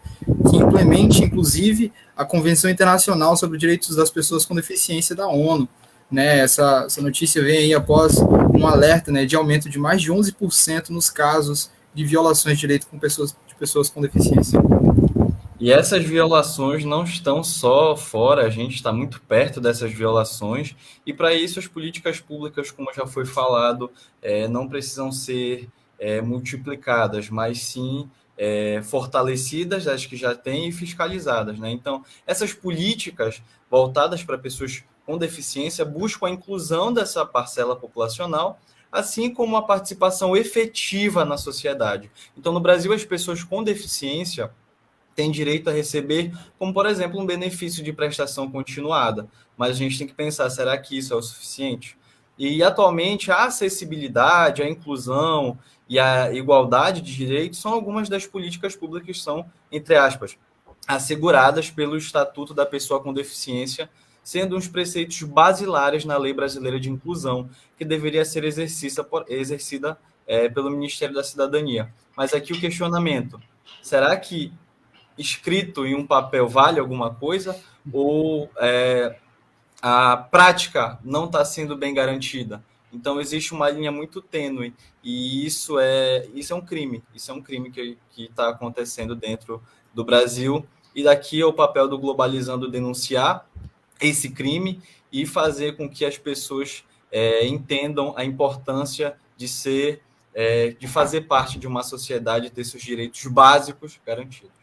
C: que implemente, inclusive, a Convenção Internacional sobre os Direitos das Pessoas com Deficiência da ONU. Né, essa notícia vem aí após um alerta, né, de aumento de mais de 11% nos casos de violações de direitos de pessoas com deficiência.
D: E essas violações não estão só fora, a gente está muito perto dessas violações, e para isso as políticas públicas, como já foi falado, não precisam ser multiplicadas, mas sim fortalecidas, as que já têm, e fiscalizadas, né? Então, essas políticas voltadas para pessoas com deficiência buscam a inclusão dessa parcela populacional, assim como a participação efetiva na sociedade. Então, no Brasil, as pessoas com deficiência tem direito a receber, como, por exemplo, um benefício de prestação continuada. Mas a gente tem que pensar, será que isso é o suficiente? E, atualmente, a acessibilidade, a inclusão e a igualdade de direitos são algumas das políticas públicas que são, entre aspas, asseguradas pelo Estatuto da Pessoa com Deficiência, sendo uns preceitos basilares na Lei Brasileira de Inclusão, que deveria ser exercida pelo Ministério da Cidadania. Mas aqui o questionamento, será que escrito em um papel vale alguma coisa, ou a prática não está sendo bem garantida? Então, existe uma linha muito tênue, e isso é um crime. Isso é um crime que está acontecendo dentro do Brasil, e daqui é o papel do Globalizando denunciar esse crime e fazer com que as pessoas entendam a importância de fazer parte de uma sociedade e ter seus direitos básicos garantidos.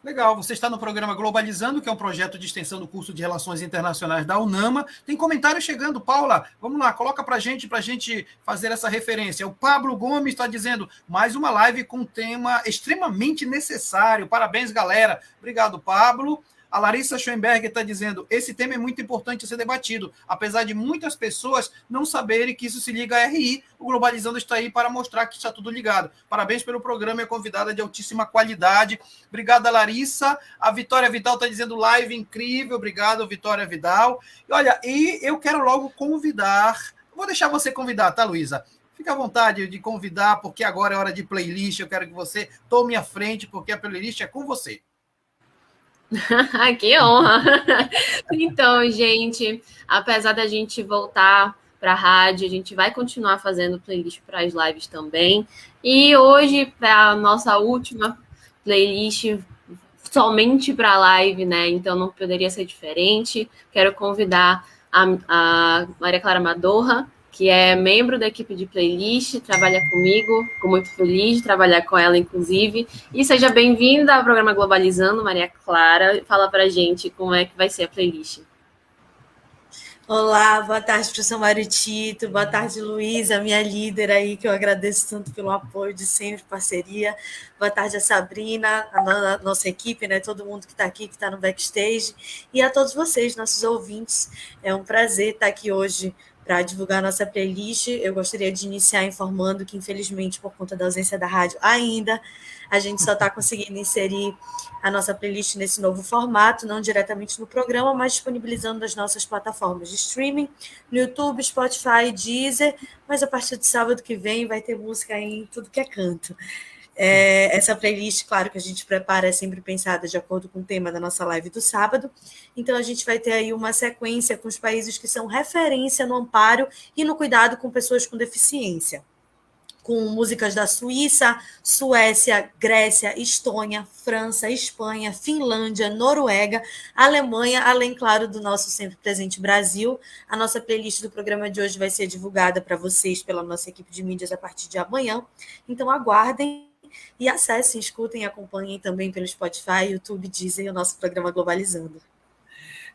A: Legal, você está no programa Globalizando, que é um projeto de extensão do curso de Relações Internacionais da UNAMA. Tem comentário chegando, Paula, vamos lá, coloca para a gente fazer essa referência. O Pablo Gomes está dizendo, mais uma live com um tema extremamente necessário. Parabéns, galera. Obrigado, Pablo. A Larissa Schoenberg está dizendo, esse tema é muito importante a ser debatido, apesar de muitas pessoas não saberem que isso se liga à RI. O Globalizando está aí para mostrar que está tudo ligado. Parabéns pelo programa, é convidada de altíssima qualidade. Obrigada, Larissa. A Vitória Vidal está dizendo, live incrível. Obrigado, Vitória Vidal. E olha, eu quero logo convidar, vou deixar você convidar, tá, Luísa? Fica à vontade de convidar, porque agora é hora de playlist. Eu quero que você tome a frente, porque a playlist é com você.
E: Que honra! Então, gente, apesar da gente voltar para a rádio, a gente vai continuar fazendo playlist para as lives também. E hoje, para a nossa última playlist, somente para a live, né? Então não poderia ser diferente. Quero convidar a Maria Clara Madorra, que é membro da equipe de playlist, trabalha comigo, fico muito feliz de trabalhar com ela, inclusive. E seja bem-vinda ao programa Globalizando, Maria Clara. Fala pra gente como é que vai ser a playlist.
G: Olá, boa tarde, professor Mário Tito, boa tarde, Luísa, minha líder aí, que eu agradeço tanto pelo apoio de sempre, parceria. Boa tarde a Sabrina, a nossa equipe, né, todo mundo que está aqui, que está no backstage, e a todos vocês, nossos ouvintes. É um prazer estar aqui hoje para divulgar a nossa playlist. Eu gostaria de iniciar informando que, infelizmente, por conta da ausência da rádio ainda, a gente só está conseguindo inserir a nossa playlist nesse novo formato, não diretamente no programa, mas disponibilizando nas nossas plataformas de streaming, no YouTube, Spotify, Deezer, mas a partir de sábado que vem vai ter música em tudo que é canto. Essa playlist, claro que a gente prepara, é sempre pensada de acordo com o tema da nossa live do sábado, então a gente vai ter aí uma sequência com os países que são referência no amparo e no cuidado com pessoas com deficiência, com músicas da Suíça, Suécia, Grécia, Estônia, França, Espanha, Finlândia, Noruega, Alemanha, além, claro, do nosso sempre presente Brasil. A nossa playlist do programa de hoje vai ser divulgada para vocês pela nossa equipe de mídias a partir de amanhã, então aguardem e acessem, escutem e acompanhem também pelo Spotify, YouTube, Deezer e o nosso programa Globalizando.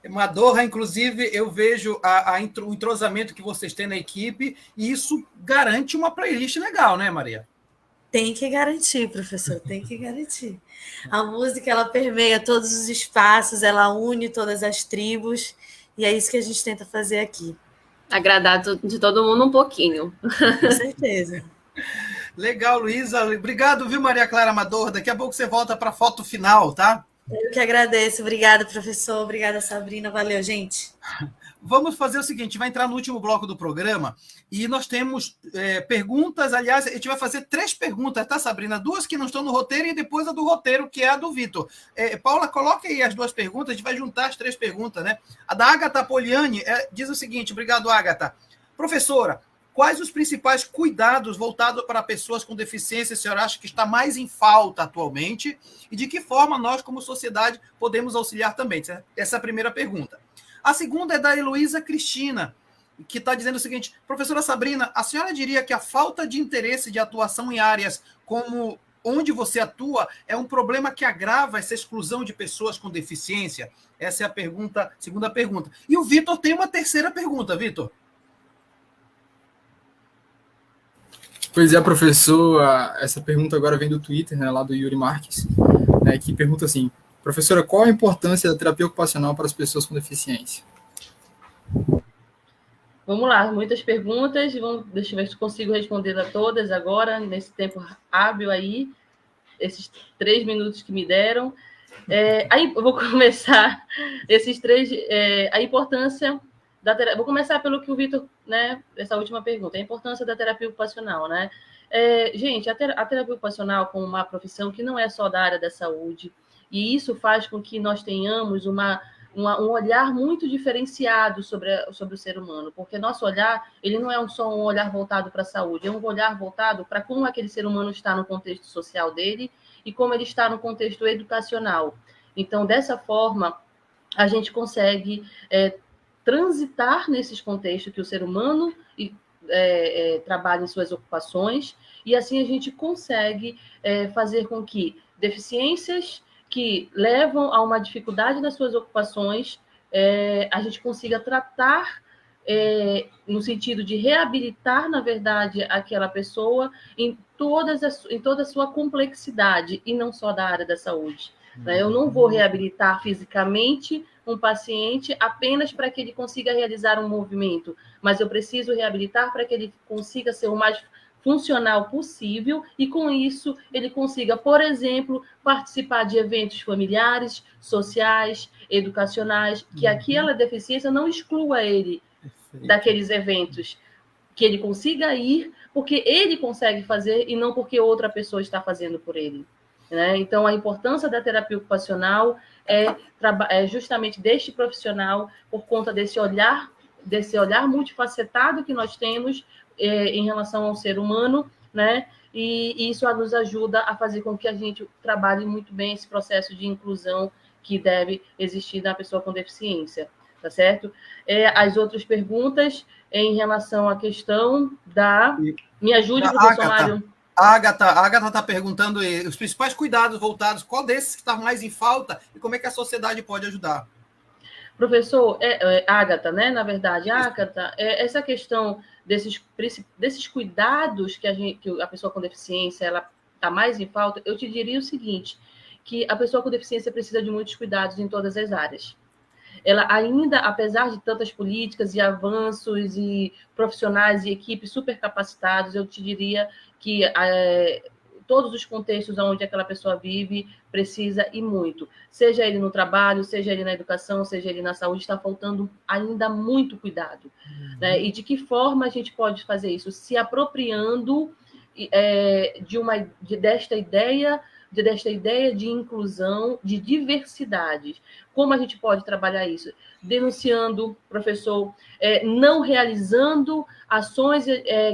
A: Madorra, inclusive, eu vejo o entrosamento que vocês têm na equipe, e isso garante uma playlist legal, né, Maria?
G: Tem que garantir, professor, tem que garantir. A música, ela permeia todos os espaços, ela une todas as tribos, e é isso que a gente tenta fazer aqui.
E: Agradar de todo mundo um pouquinho.
G: Com certeza.
A: Legal, Luísa. Obrigado, viu, Maria Clara Madorra? Daqui a pouco você volta para a foto final, tá?
G: Eu que agradeço. Obrigada, professor. Obrigada, Sabrina. Valeu, gente.
A: Vamos fazer o seguinte, vai entrar no último bloco do programa e nós temos perguntas. Aliás, a gente vai fazer 3 perguntas, tá, Sabrina? 2 que não estão no roteiro e depois a do roteiro, que é a do Vitor. Paula, coloque aí as 2 perguntas, a gente vai juntar as 3 perguntas, né? A da Agatha Poliani diz o seguinte, obrigado, Agatha. Professora, quais os principais cuidados voltados para pessoas com deficiência a senhora acha que está mais em falta atualmente e de que forma nós, como sociedade, podemos auxiliar também? Essa é a primeira pergunta. A segunda é da Heloísa Cristina, que está dizendo o seguinte: professora Sabrina, a senhora diria que a falta de interesse de atuação em áreas como onde você atua é um problema que agrava essa exclusão de pessoas com deficiência? Essa é a pergunta, segunda pergunta. E o Vitor tem uma terceira pergunta, Vitor.
C: Pois é, professor, essa pergunta agora vem do Twitter, né, lá do Yuri Marques, né, que pergunta assim: professora, qual a importância da terapia ocupacional para as pessoas com deficiência?
B: Vamos lá, muitas perguntas, deixa eu ver se consigo responder a todas agora, nesse tempo hábil aí, esses 3 minutos que me deram. Aí eu vou começar esses 3, a importância da terapia. Vou começar pelo que o Vitor, né, essa última pergunta, a importância da terapia ocupacional, né? Gente, a terapia ocupacional como uma profissão que não é só da área da saúde, e isso faz com que nós tenhamos um olhar muito diferenciado sobre o ser humano, porque nosso olhar, ele não é só um olhar voltado para a saúde, é um olhar voltado para como aquele ser humano está no contexto social dele e como ele está no contexto educacional. Então, dessa forma, a gente consegue transitar nesses contextos que o ser humano trabalha em suas ocupações, e assim a gente consegue fazer com que deficiências que levam a uma dificuldade nas suas ocupações, a gente consiga tratar no sentido de reabilitar, na verdade, aquela pessoa em toda a sua complexidade, e não só da área da saúde. Eu não vou reabilitar fisicamente um paciente apenas para que ele consiga realizar um movimento, mas eu preciso reabilitar para que ele consiga ser o mais funcional possível e, com isso, ele consiga, por exemplo, participar de eventos familiares, sociais, educacionais, que aquela deficiência não exclua ele daqueles eventos, que ele consiga ir porque ele consegue fazer e não porque outra pessoa está fazendo por ele. Né? Então, a importância da terapia ocupacional é justamente deste profissional, por conta desse olhar multifacetado que nós temos em relação ao ser humano, né? E isso nos ajuda a fazer com que a gente trabalhe muito bem esse processo de inclusão que deve existir na pessoa com deficiência, tá certo? As outras perguntas em relação à questão da... Me ajude, professor Mário.
A: A Agatha está perguntando os principais cuidados voltados, qual desses que está mais em falta e como é que a sociedade pode ajudar?
B: Professor, Agatha, né? Na verdade, Agatha, essa questão desses cuidados que a pessoa com deficiência ela está mais em falta, eu te diria o seguinte, que a pessoa com deficiência precisa de muitos cuidados em todas as áreas. Ela ainda, apesar de tantas políticas e avanços e profissionais e equipes super capacitados, eu te diria que todos os contextos onde aquela pessoa vive precisa e muito. Seja ele no trabalho, seja ele na educação, seja ele na saúde, está faltando ainda muito cuidado. Né? E de que forma a gente pode fazer isso? Se apropriando desta ideia de inclusão, de diversidades. Como a gente pode trabalhar isso? Denunciando, professor, não realizando ações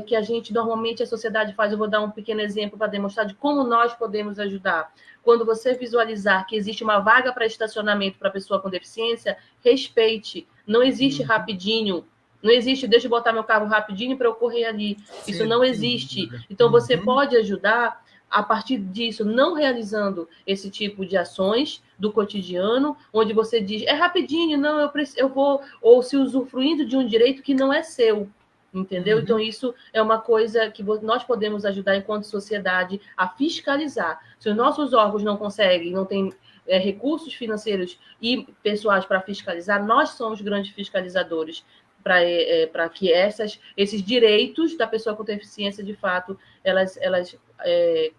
B: que a gente, normalmente, a sociedade faz. Eu vou dar um pequeno exemplo para demonstrar de como nós podemos ajudar. Quando você visualizar que existe uma vaga para estacionamento para pessoa com deficiência, respeite. Não existe rapidinho. Não existe, deixa eu botar meu carro rapidinho para eu correr ali. Isso não existe. Então, você pode ajudar a partir disso, não realizando esse tipo de ações do cotidiano, onde você diz, é rapidinho, não, eu vou, ou se usufruindo de um direito que não é seu, entendeu? Então, isso é uma coisa que nós podemos ajudar enquanto sociedade a fiscalizar. Se os nossos órgãos não conseguem, não têm recursos financeiros e pessoais para fiscalizar, nós somos grandes fiscalizadores para que esses direitos da pessoa com deficiência, de fato, elas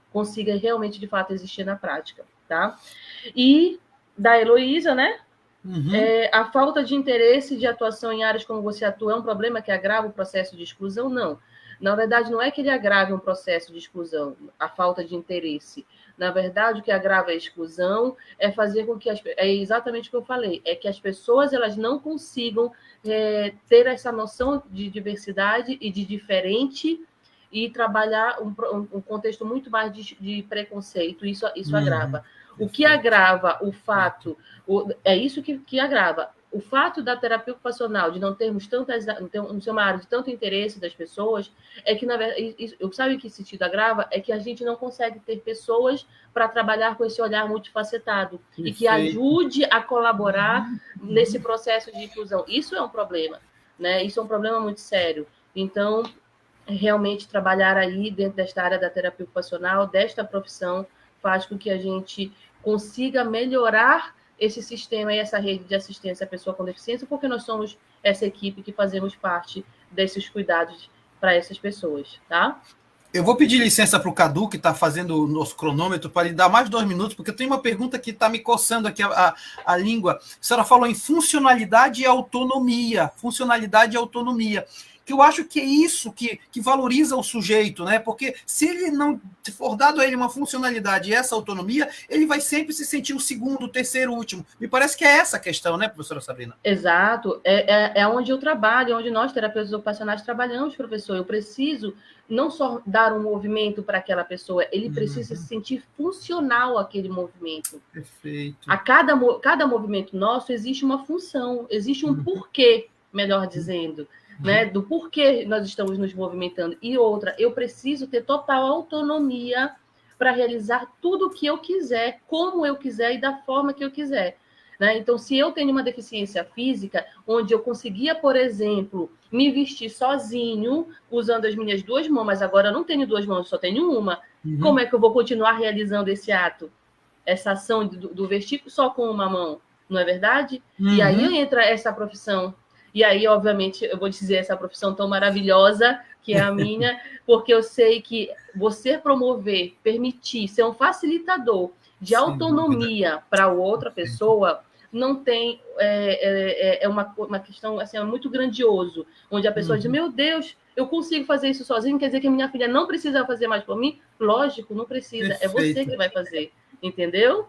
B: consigam realmente, de fato, existir na prática, tá? E da Heloísa, né? A falta de interesse de atuação em áreas como você atua é um problema que agrava o processo de exclusão? Não. Na verdade, não é que ele agrave um processo de exclusão, a falta de interesse. Na verdade, o que agrava a exclusão é fazer com que é exatamente o que eu falei, é que as pessoas elas não consigam ter essa noção de diversidade e de diferente e trabalhar um contexto muito mais de preconceito. Isso agrava. O que agrava o fato, é isso que agrava. O fato da terapia ocupacional, de não termos não ser uma área de tanto interesse das pessoas, é que, na verdade, sabe que sentido agrava? É que a gente não consegue ter pessoas para trabalhar com esse olhar multifacetado e que ajude a colaborar nesse processo de inclusão. Isso é um problema, né? Isso é um problema muito sério. Então, realmente, trabalhar aí dentro desta área da terapia ocupacional, desta profissão, faz com que a gente consiga melhorar esse sistema e essa rede de assistência à pessoa com deficiência, porque nós somos essa equipe que fazemos parte desses cuidados para essas pessoas, tá?
A: Eu vou pedir licença para o Cadu, que está fazendo o nosso cronômetro, para lhe dar mais 2 minutos, porque eu tenho uma pergunta que está me coçando aqui a língua. A senhora falou em funcionalidade e autonomia. Funcionalidade e autonomia. Que eu acho que é isso que valoriza o sujeito, né? Porque se ele não for dado a ele uma funcionalidade e essa autonomia, ele vai sempre se sentir o segundo, o terceiro, o último. Me parece que é essa a questão, né, professora Sabrina?
B: Exato. É onde eu trabalho, onde nós, terapeutas ocupacionais, trabalhamos, professor. Eu preciso não só dar um movimento para aquela pessoa, ele precisa se sentir funcional aquele movimento.
A: Perfeito.
B: A cada movimento nosso existe uma função, existe um porquê, melhor dizendo. Né, do porquê nós estamos nos movimentando. E outra, eu preciso ter total autonomia para realizar tudo o que eu quiser, como eu quiser e da forma que eu quiser. Né? Então, se eu tenho uma deficiência física, onde eu conseguia, por exemplo, me vestir sozinho, usando as minhas 2 mãos, mas agora eu não tenho 2 mãos, só tenho uma, como é que eu vou continuar realizando esse ato? Essa ação do vestir só com uma mão, não é verdade? E aí entra essa profissão. E aí, obviamente, eu vou dizer essa profissão tão maravilhosa que é a minha, porque eu sei que você promover, permitir, ser um facilitador de autonomia para outra pessoa, não tem... É uma questão assim, é muito grandioso, onde a pessoa diz, meu Deus, eu consigo fazer isso sozinho, quer dizer que minha filha não precisa fazer mais por mim? Lógico, não precisa, é você que vai fazer, entendeu?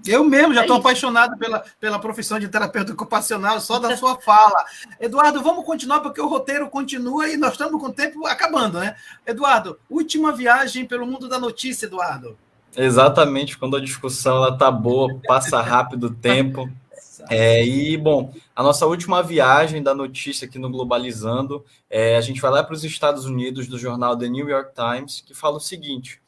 A: Eu mesmo já estou apaixonado pela profissão de terapeuta ocupacional, só da sua fala. Eduardo, vamos continuar, porque o roteiro continua e nós estamos com o tempo acabando, né? Eduardo, última viagem pelo mundo da notícia, Eduardo.
D: Exatamente, quando a discussão ela tá boa, passa rápido o tempo. Bom, a nossa última viagem da notícia aqui no Globalizando, a gente vai lá para os Estados Unidos, do jornal The New York Times, que fala o seguinte: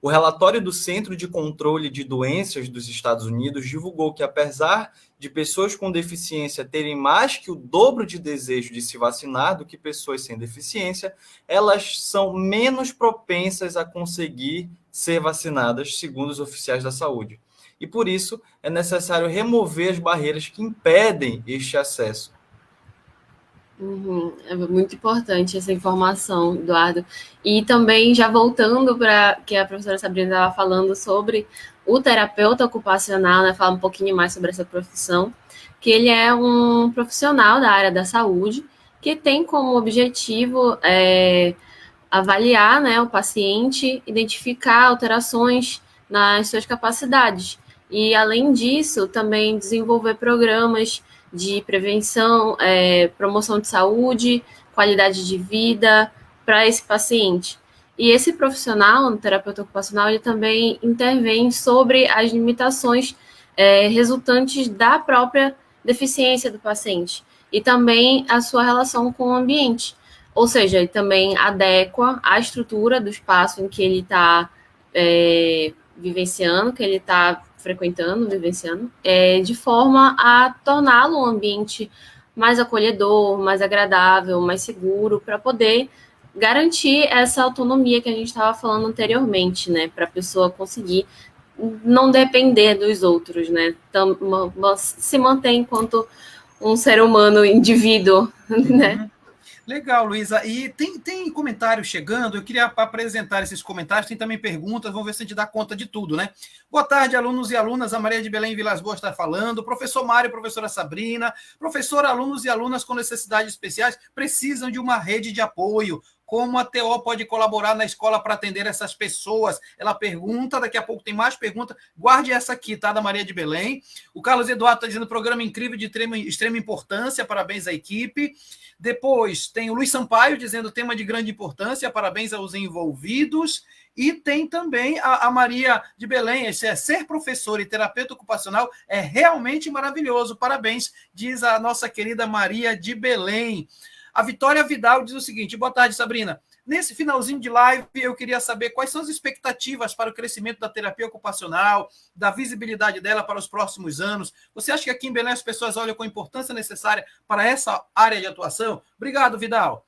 D: o relatório do Centro de Controle de Doenças dos Estados Unidos divulgou que, apesar de pessoas com deficiência terem mais que o dobro de desejo de se vacinar do que pessoas sem deficiência, elas são menos propensas a conseguir ser vacinadas, segundo os oficiais da saúde. E, por isso, é necessário remover as barreiras que impedem este acesso.
E: É muito importante essa informação, Eduardo. E também, já voltando para que a professora Sabrina estava falando sobre o terapeuta ocupacional, né, falar um pouquinho mais sobre essa profissão, que ele é um profissional da área da saúde, que tem como objetivo avaliar, né, o paciente, identificar alterações nas suas capacidades. E, além disso, também desenvolver programas de prevenção, promoção de saúde, qualidade de vida para esse paciente. E esse profissional, um terapeuta ocupacional, ele também intervém sobre as limitações resultantes da própria deficiência do paciente e também a sua relação com o ambiente. Ou seja, ele também adequa a estrutura do espaço em que ele está vivenciando, que ele está frequentando, vivenciando, de forma a torná-lo um ambiente mais acolhedor, mais agradável, mais seguro, para poder garantir essa autonomia que a gente estava falando anteriormente, né, para a pessoa conseguir não depender dos outros, né, se manter enquanto um ser humano, indivíduo, né.
A: Legal, Luísa. E tem comentários chegando, eu queria apresentar esses comentários, tem também perguntas, vamos ver se a gente dá conta de tudo, né? Boa tarde, alunos e alunas, a Maria de Belém Vilas Boas está falando, professor Mário, professora Sabrina, professor, alunos e alunas com necessidades especiais precisam de uma rede de apoio. como a TO pode colaborar na escola para atender essas pessoas. Ela pergunta, daqui a pouco tem mais perguntas. Guarde essa aqui, tá? Da Maria de Belém. O Carlos Eduardo está dizendo programa incrível de extrema importância, parabéns à equipe. Depois tem o Luiz Sampaio dizendo tema de grande importância, parabéns aos envolvidos. E tem também a Maria de Belém, ser professor e terapeuta ocupacional é realmente maravilhoso, parabéns, diz a nossa querida Maria de Belém. A Vitória Vidal diz o seguinte, boa tarde, Sabrina. Nesse finalzinho de live, eu queria saber quais são as expectativas para o crescimento da terapia ocupacional, da visibilidade dela para os próximos anos. Você acha que aqui em Belém as pessoas olham com a importância necessária para essa área de atuação? Obrigado, Vidal.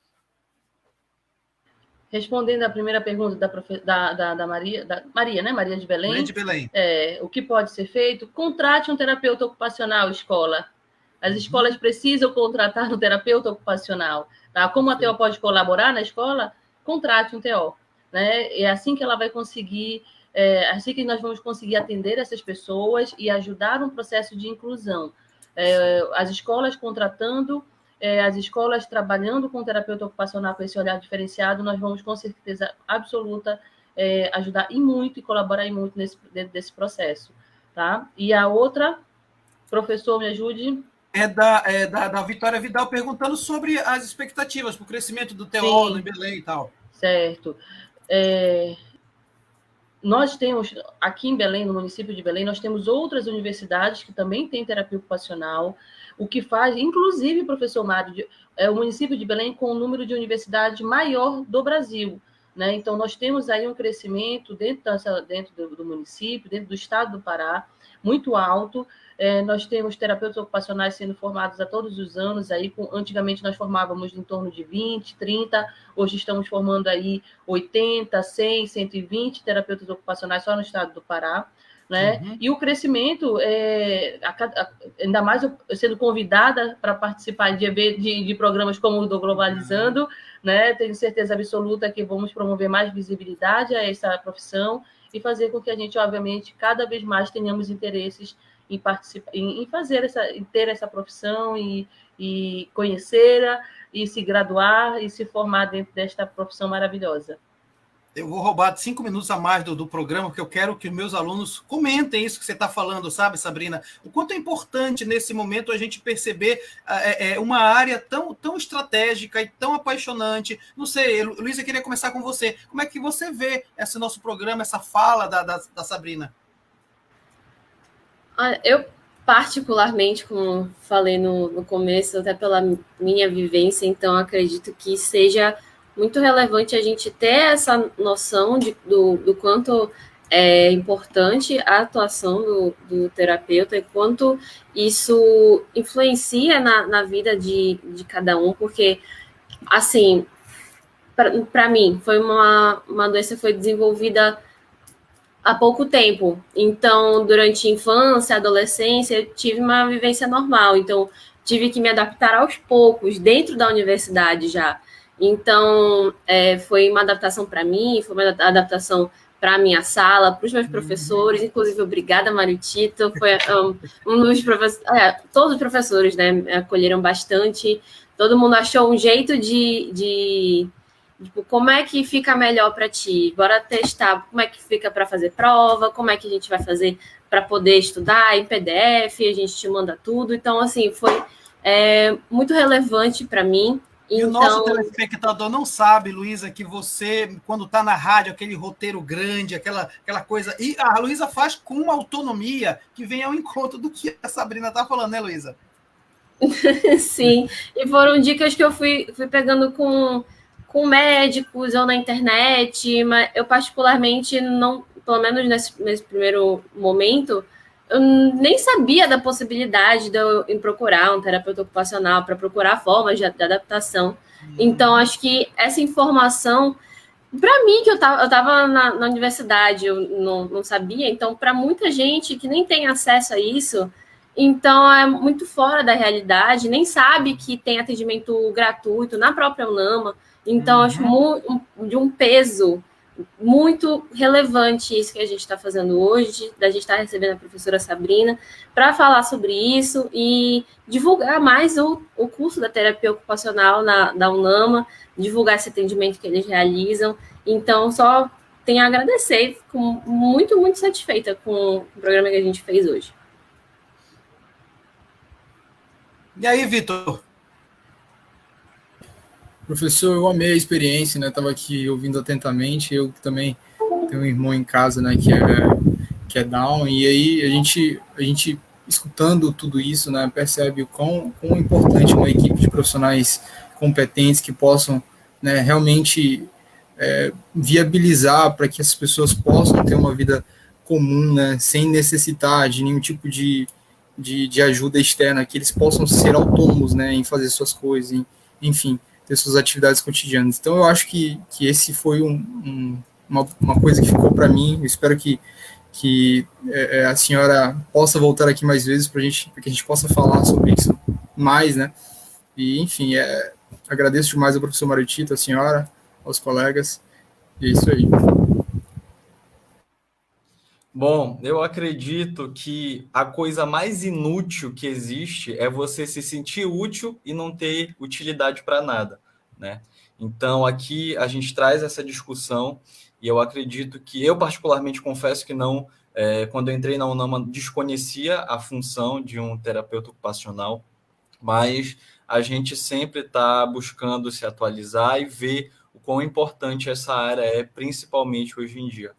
B: Respondendo à primeira pergunta da Maria, né? Maria de Belém.
A: Maria de Belém.
B: O que pode ser feito? Contrate um terapeuta ocupacional, escola. As escolas precisam contratar um terapeuta ocupacional. Tá? Como a TO pode colaborar na escola? Contrate um TO. Né? É assim que ela vai conseguir, assim que nós vamos conseguir atender essas pessoas e ajudar um processo de inclusão. As escolas contratando, as escolas trabalhando com terapeuta ocupacional com esse olhar diferenciado, nós vamos com certeza absoluta ajudar e muito e colaborar muito dentro desse processo. Tá? E a outra, professor, me ajude.
A: É da Vitória Vidal perguntando sobre as expectativas para o crescimento do TO no Belém e tal.
B: Certo. Nós temos, aqui em Belém, no município de Belém, nós temos outras universidades que também têm terapia ocupacional, o que faz, inclusive, professor Mário, o município de Belém com o número de universidades maior do Brasil. Né? Então, nós temos aí um crescimento dentro do município, dentro do estado do Pará, muito alto. Nós temos terapeutas ocupacionais sendo formados a todos os anos. Antigamente, nós formávamos em torno de 20, 30. Hoje estamos formando aí 80, 100, 120 terapeutas ocupacionais só no estado do Pará. Né? Uhum. E o crescimento, ainda mais eu sendo convidada para participar de programas como o do Globalizando, né? Tenho certeza absoluta que vamos promover mais visibilidade a essa profissão e fazer com que a gente, obviamente, cada vez mais tenhamos interesses em participar, em ter essa profissão e conhecê-la e se graduar e se formar dentro desta profissão maravilhosa.
A: Eu vou roubar 5 minutos a mais do programa, porque eu quero que meus alunos comentem isso que você está falando, sabe, Sabrina? O quanto é importante, nesse momento, a gente perceber uma área tão estratégica e tão apaixonante. Não sei, Luísa, eu queria começar com você. Como é que você vê esse nosso programa, essa fala da Sabrina?
E: Eu, particularmente, como falei no começo, até pela minha vivência, então acredito que seja muito relevante a gente ter essa noção do quanto é importante a atuação do terapeuta e quanto isso influencia na vida de cada um, porque, assim, para mim, foi uma doença que foi desenvolvida há pouco tempo. Então, durante a infância, adolescência, eu tive uma vivência normal. Então, tive que me adaptar aos poucos, dentro da universidade já. Então, foi uma adaptação para mim, foi uma adaptação para a minha sala, para os meus professores, inclusive, obrigada, Mário Tito, foi um dos professores, todos os professores, né, me acolheram bastante, todo mundo achou um jeito de tipo, como é que fica melhor para ti? Bora testar como é que fica para fazer prova, como é que a gente vai fazer para poder estudar em PDF, a gente te manda tudo. Então, assim, foi muito relevante para mim.
A: E o nosso telespectador não sabe, Luísa, que você, quando está na rádio, aquele roteiro grande, aquela coisa... E a Luísa faz com uma autonomia que vem ao encontro do que a Sabrina está falando, né, Luísa?
E: Sim, e foram dicas que eu fui pegando com médicos ou na internet, mas eu particularmente não, pelo menos nesse primeiro momento, eu nem sabia da possibilidade de eu procurar um terapeuta ocupacional, para procurar formas de adaptação. Então, acho que essa informação, para mim, que eu estava na universidade, eu não sabia, então, para muita gente que nem tem acesso a isso, então é muito fora da realidade, nem sabe que tem atendimento gratuito na própria UNAMA. Então, acho de um peso muito relevante isso que a gente está fazendo hoje, da gente estar recebendo a professora Sabrina para falar sobre isso e divulgar mais o curso da terapia ocupacional da UNAMA, divulgar esse atendimento que eles realizam. Então, só tenho a agradecer, fico muito, muito satisfeita com o programa que a gente fez hoje.
A: E aí, Vitor?
C: Professor, eu amei a experiência, né? Estava aqui ouvindo atentamente. Eu também tenho um irmão em casa, né? Que é Down. E aí a gente escutando tudo isso, né? Percebe o quão importante uma equipe de profissionais competentes que possam, né? Realmente viabilizar para que as pessoas possam ter uma vida comum, né? Sem necessitar de nenhum tipo de ajuda externa, que eles possam ser autônomos, né? Em fazer suas coisas, enfim, ter suas atividades cotidianas. Então, eu acho que esse foi uma coisa que ficou para mim. Eu espero que a senhora possa voltar aqui mais vezes para que a gente possa falar sobre isso mais, né? E, enfim, agradeço demais ao professor Mário Tito, a senhora, aos colegas, e é isso aí.
D: Bom, eu acredito que a coisa mais inútil que existe é você se sentir útil e não ter utilidade para nada, né? Então, aqui a gente traz essa discussão e eu acredito que eu, particularmente, confesso que não, quando eu entrei na UNAMA, desconhecia a função de um terapeuta ocupacional, mas a gente sempre está buscando se atualizar e ver o quão importante essa área é, principalmente hoje em dia.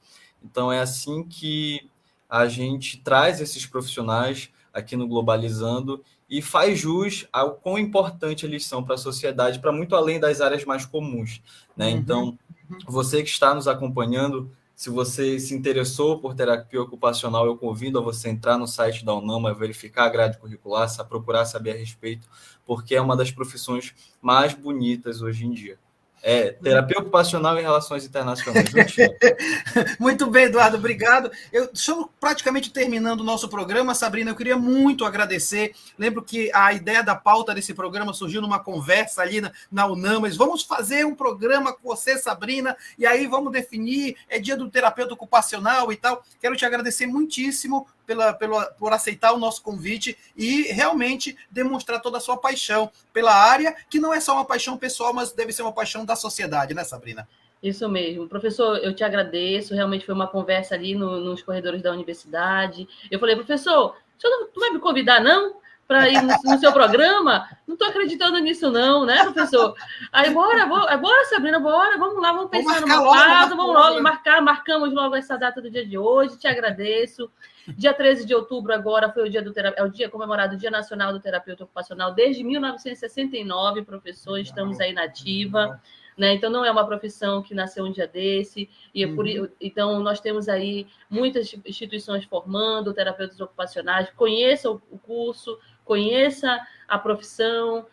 D: Então, é assim que a gente traz esses profissionais aqui no Globalizando e faz jus ao quão importante eles são para a sociedade, para muito além das áreas mais comuns, né? Então, você que está nos acompanhando, se você se interessou por terapia ocupacional, eu convido a você entrar no site da UNAMA, verificar a grade curricular, procurar saber a respeito, porque é uma das profissões mais bonitas hoje em dia. Terapia ocupacional e relações internacionais.
A: Muito bem, Eduardo, obrigado. Estamos praticamente terminando o nosso programa. Sabrina, eu queria muito agradecer. Lembro que a ideia da pauta desse programa surgiu numa conversa ali na UNAMA. Vamos fazer um programa com você, Sabrina, e aí vamos definir, dia do terapeuta ocupacional e tal. Quero te agradecer muitíssimo por aceitar o nosso convite e realmente demonstrar toda a sua paixão pela área, que não é só uma paixão pessoal, mas deve ser uma paixão da sociedade, né, Sabrina?
B: Isso mesmo. Professor, eu te agradeço. Realmente foi uma conversa ali nos corredores da universidade. Eu falei, professor, o senhor não vai me convidar, não? Para ir no seu programa? Não estou acreditando nisso, não, né, professor? Aí, bora, Sabrina, bora, vamos lá, vamos pensar numa pauta, vamos logo marcamos logo essa data do dia de hoje. Te agradeço. Dia 13 de outubro agora foi o dia comemorado, o Dia Nacional do Terapeuta Ocupacional, desde 1969, professor, estamos aí na ativa, né? Então não é uma profissão que nasceu um dia desse, então nós temos aí muitas instituições formando terapeutas ocupacionais. Conheça o curso, conheça a profissão,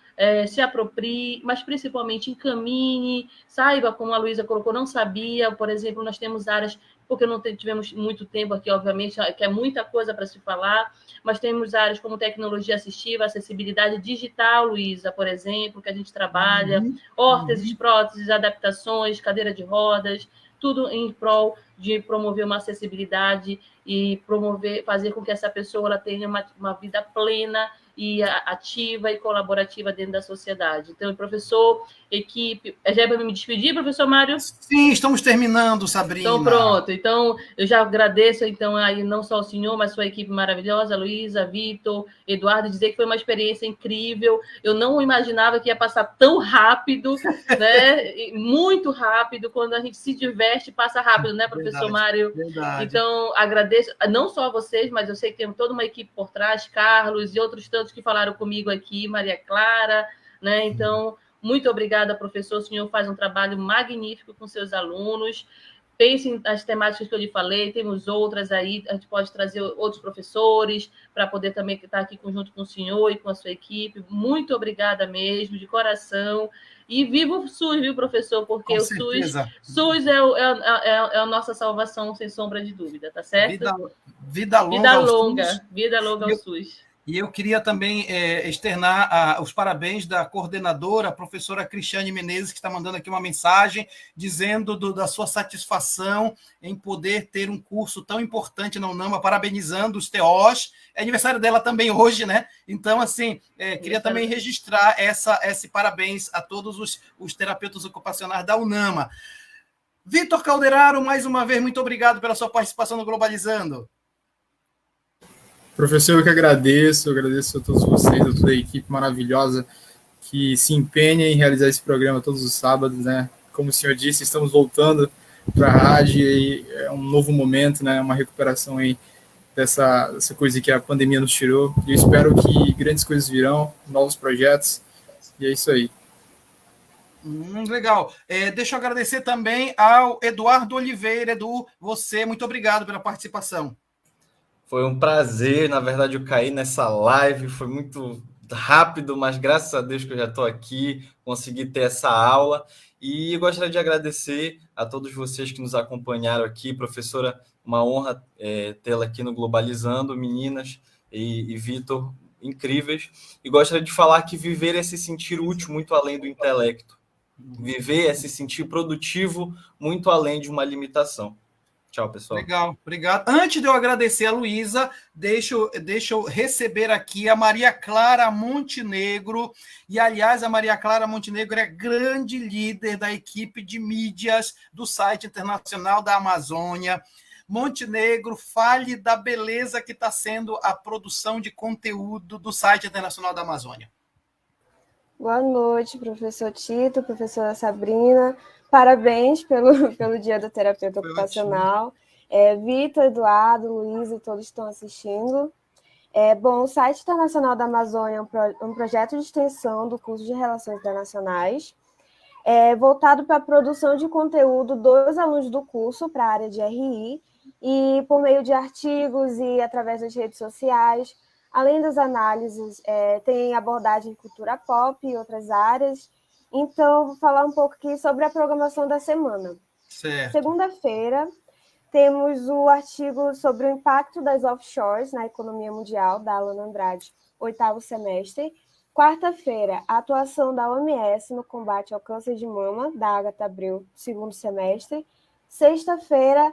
B: se aproprie, mas principalmente encaminhe, saiba, como a Luísa colocou, não sabia, por exemplo, nós temos áreas, porque não tivemos muito tempo aqui, obviamente, que é muita coisa para se falar, mas temos áreas como tecnologia assistiva, acessibilidade digital, Luísa, por exemplo, que a gente trabalha, órteses, próteses, adaptações, cadeira de rodas, tudo em prol de promover uma acessibilidade e fazer com que essa pessoa ela tenha uma vida plena e ativa e colaborativa dentro da sociedade. Então, professor, equipe... Já é para me despedir, professor Mário?
A: Sim, estamos terminando, Sabrina.
B: Então, pronto. Então, eu já agradeço, então, aí não só ao senhor, mas a sua equipe maravilhosa, Luísa, Vitor, Eduardo, dizer que foi uma experiência incrível. Eu não imaginava que ia passar tão rápido, né? Muito rápido. Quando a gente se diverte, passa rápido, né, professor Mário?
A: Verdade.
B: Então, agradeço, não só a vocês, mas eu sei que tem toda uma equipe por trás, Carlos e outros tantos que falaram comigo aqui, Maria Clara, né? Então, muito obrigada, professor. O senhor faz um trabalho magnífico com seus alunos. Pense nas temáticas que eu lhe falei, temos outras aí, a gente pode trazer outros professores para poder também estar aqui junto com o senhor e com a sua equipe. Muito obrigada mesmo, de coração. E viva o SUS, viu, professor? Porque o SUS é a nossa salvação, sem sombra de dúvida, tá certo?
A: Vida longa
B: Vida longa ao SUS.
A: E eu queria também externar os parabéns da coordenadora, a professora Cristiane Menezes, que está mandando aqui uma mensagem dizendo da sua satisfação em poder ter um curso tão importante na UNAMA, parabenizando os TOs. É aniversário dela também hoje, né? Então, assim, queria também registrar esse parabéns a todos os terapeutas ocupacionais da UNAMA. Vitor Calderaro, mais uma vez, muito obrigado pela sua participação no Globalizando.
C: Professor, eu que agradeço a todos vocês, a toda a equipe maravilhosa que se empenha em realizar esse programa todos os sábados, né? Como o senhor disse, estamos voltando para a rádio e é um novo momento, né? Uma recuperação aí dessa coisa que a pandemia nos tirou. E eu espero que grandes coisas virão, novos projetos, e é isso aí.
A: Legal. Deixa eu agradecer também ao Eduardo Oliveira. Edu, você, muito obrigado pela participação.
D: Foi um prazer, na verdade, eu caí nessa live, foi muito rápido, mas graças a Deus que eu já estou aqui, consegui ter essa aula, e gostaria de agradecer a todos vocês que nos acompanharam aqui, professora, uma honra tê-la aqui no Globalizando, meninas e Vitor, incríveis, e gostaria de falar que viver é se sentir útil muito além do intelecto, viver é se sentir produtivo muito além de uma limitação. Tchau, pessoal.
A: Legal, obrigado. Antes de eu agradecer a Luísa, deixa eu receber aqui a Maria Clara Montenegro. E, aliás, a Maria Clara Montenegro é grande líder da equipe de mídias do site internacional da Amazônia. Montenegro, fale da beleza que está sendo a produção de conteúdo do site internacional da Amazônia.
H: Boa noite, professor Tito, professora Sabrina. Parabéns pelo Dia do Terapeuta Ocupacional. Vitor, Eduardo, Luísa, todos estão assistindo. Bom, o site internacional da Amazônia é um projeto de extensão do curso de Relações Internacionais, voltado para a produção de conteúdo dos alunos do curso para a área de RI, e por meio de artigos e através das redes sociais. Além das análises, tem abordagem de cultura pop e outras áreas. Então, vou falar um pouco aqui sobre a programação da semana.
A: Certo.
H: Segunda-feira, temos o artigo sobre o impacto das offshores na economia mundial, da Alana Andrade, 8º semestre. Quarta-feira, a atuação da OMS no combate ao câncer de mama, da Agatha Abreu, 2º semestre. Sexta-feira,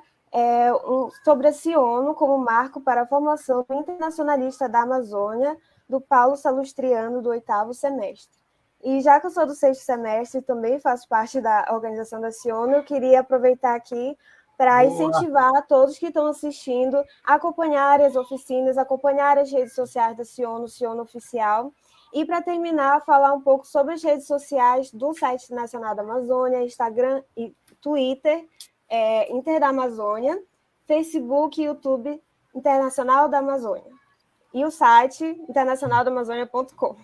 H: sobre a Ciono como marco para a formação internacionalista da Amazônia, do Paulo Salustriano, do 8º semestre. E já que eu sou do 6º semestre e também faço parte da organização da Ciono, eu queria aproveitar aqui para incentivar a todos que estão assistindo a acompanhar as oficinas, acompanhar as redes sociais da Ciono, Ciono Oficial. E para terminar, falar um pouco sobre as redes sociais do site Nacional da Amazônia, Instagram e Twitter, Inter da Amazônia, Facebook e YouTube Internacional da Amazônia. E o site internacionaldamazônia.com.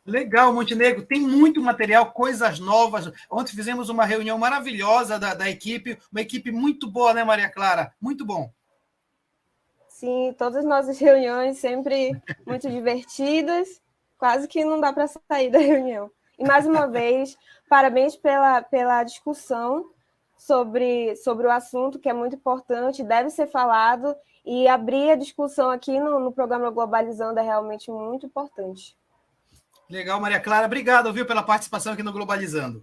A: Legal, Montenegro, tem muito material, coisas novas. Ontem fizemos uma reunião maravilhosa da equipe, uma equipe muito boa, né, Maria Clara? Muito bom.
H: Sim, todas as nossas reuniões sempre muito divertidas, quase que não dá para sair da reunião. E, mais uma vez, parabéns pela discussão sobre o assunto, que é muito importante, deve ser falado, e abrir a discussão aqui no programa Globalizando é realmente muito importante.
A: Legal, Maria Clara. Obrigado, viu, pela participação aqui no Globalizando.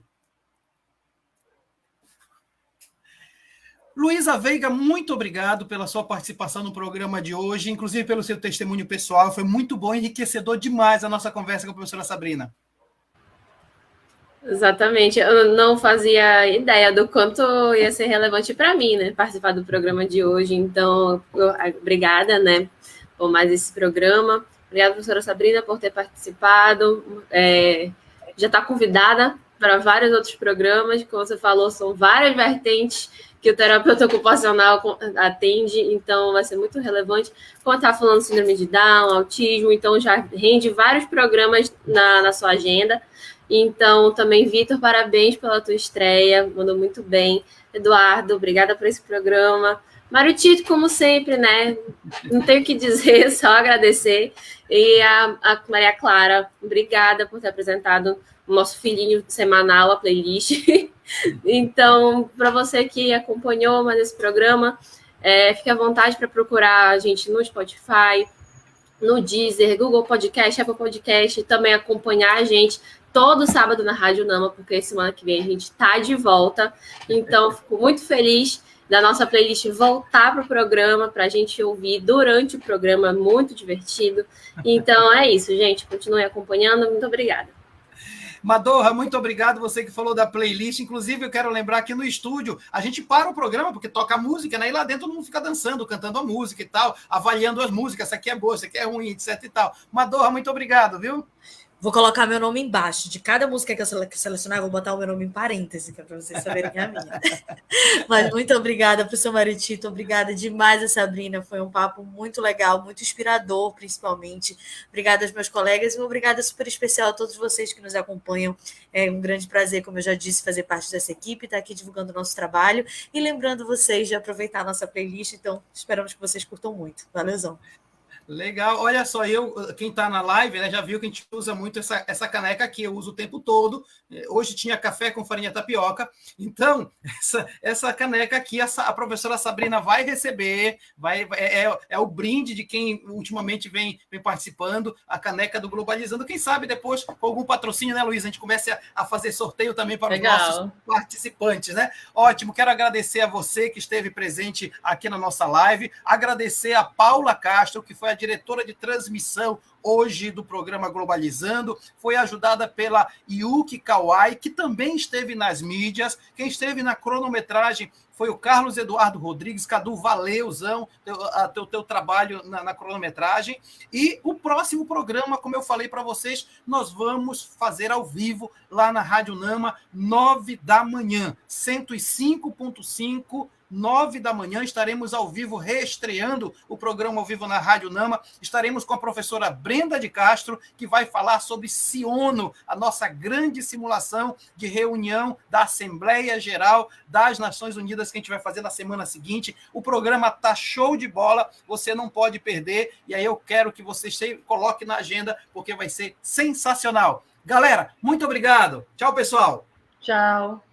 A: Luísa Veiga, muito obrigado pela sua participação no programa de hoje, inclusive pelo seu testemunho pessoal. Foi muito bom e enriquecedor demais a nossa conversa com a professora Sabrina.
E: Exatamente. Eu não fazia ideia do quanto ia ser relevante para mim, né, participar do programa de hoje. Então, obrigada, né, por mais esse programa. Obrigada, professora Sabrina, por ter participado. Já está convidada para vários outros programas. Como você falou, são várias vertentes que o terapeuta ocupacional atende, então vai ser muito relevante. Como está falando síndrome de Down, autismo, então já rende vários programas na sua agenda. Então, também, Vitor, parabéns pela tua estreia, mandou muito bem. Eduardo, obrigada por esse programa. Mário Tito, como sempre, né? Não tenho o que dizer, só agradecer. E a Maria Clara, obrigada por ter apresentado o nosso filhinho semanal, a playlist. Então, para você que acompanhou mais esse programa, fique à vontade para procurar a gente no Spotify, no Deezer, Google Podcast, Apple Podcast, também acompanhar a gente todo sábado na Rádio Nama, porque semana que vem a gente está de volta. Então, fico muito feliz da nossa playlist voltar para o programa, para a gente ouvir durante o programa, muito divertido. Então, é isso, gente. Continue acompanhando. Muito obrigada.
A: Madorra, muito obrigado, você que falou da playlist. Inclusive, eu quero lembrar que no estúdio a gente para o programa, porque toca música, né? E lá dentro todo mundo fica dançando, cantando a música e tal, avaliando as músicas, essa aqui é boa, essa aqui é ruim, etc e tal. Madorra, muito obrigado, viu?
G: Vou colocar meu nome embaixo. De cada música que eu selecionar, eu vou botar o meu nome em parêntese, que é para vocês saberem que é a minha. Mas muito obrigada, professor Mário Tito. Obrigada demais a Sabrina. Foi um papo muito legal, muito inspirador, principalmente. Obrigada aos meus colegas e uma obrigada super especial a todos vocês que nos acompanham. É um grande prazer, como eu já disse, fazer parte dessa equipe, estar aqui divulgando o nosso trabalho e lembrando vocês de aproveitar a nossa playlist. Então, esperamos que vocês curtam muito. Valeuzão.
A: Legal, olha só, quem está na live, né, já viu que a gente usa muito essa caneca aqui, eu uso o tempo todo. Hoje tinha café com farinha tapioca, então essa caneca aqui a professora Sabrina vai receber, é o brinde de quem ultimamente vem participando, a caneca do Globalizando. Quem sabe depois, com algum patrocínio, né, Luísa, a gente comece a fazer sorteio também para os nossos participantes, né? Ótimo, quero agradecer a você que esteve presente aqui na nossa live, agradecer a Paula Castro, que foi a diretora de transmissão hoje do programa Globalizando, foi ajudada pela Yuki Kawai, que também esteve nas mídias. Quem esteve na cronometragem foi o Carlos Eduardo Rodrigues. Cadu, valeuzão teu trabalho na cronometragem. E o próximo programa, como eu falei para vocês, nós vamos fazer ao vivo lá na Rádio Nama, 9 da manhã, 105.5, 9 da manhã, estaremos ao vivo, reestreando o programa ao vivo na Rádio Nama. Estaremos com a professora Brenda de Castro, que vai falar sobre Siono, a nossa grande simulação de reunião da Assembleia Geral das Nações Unidas que a gente vai fazer na semana seguinte. O programa tá show de bola, você não pode perder, e aí eu quero que você coloque na agenda, porque vai ser sensacional. Galera, muito obrigado. Tchau, pessoal.
B: Tchau.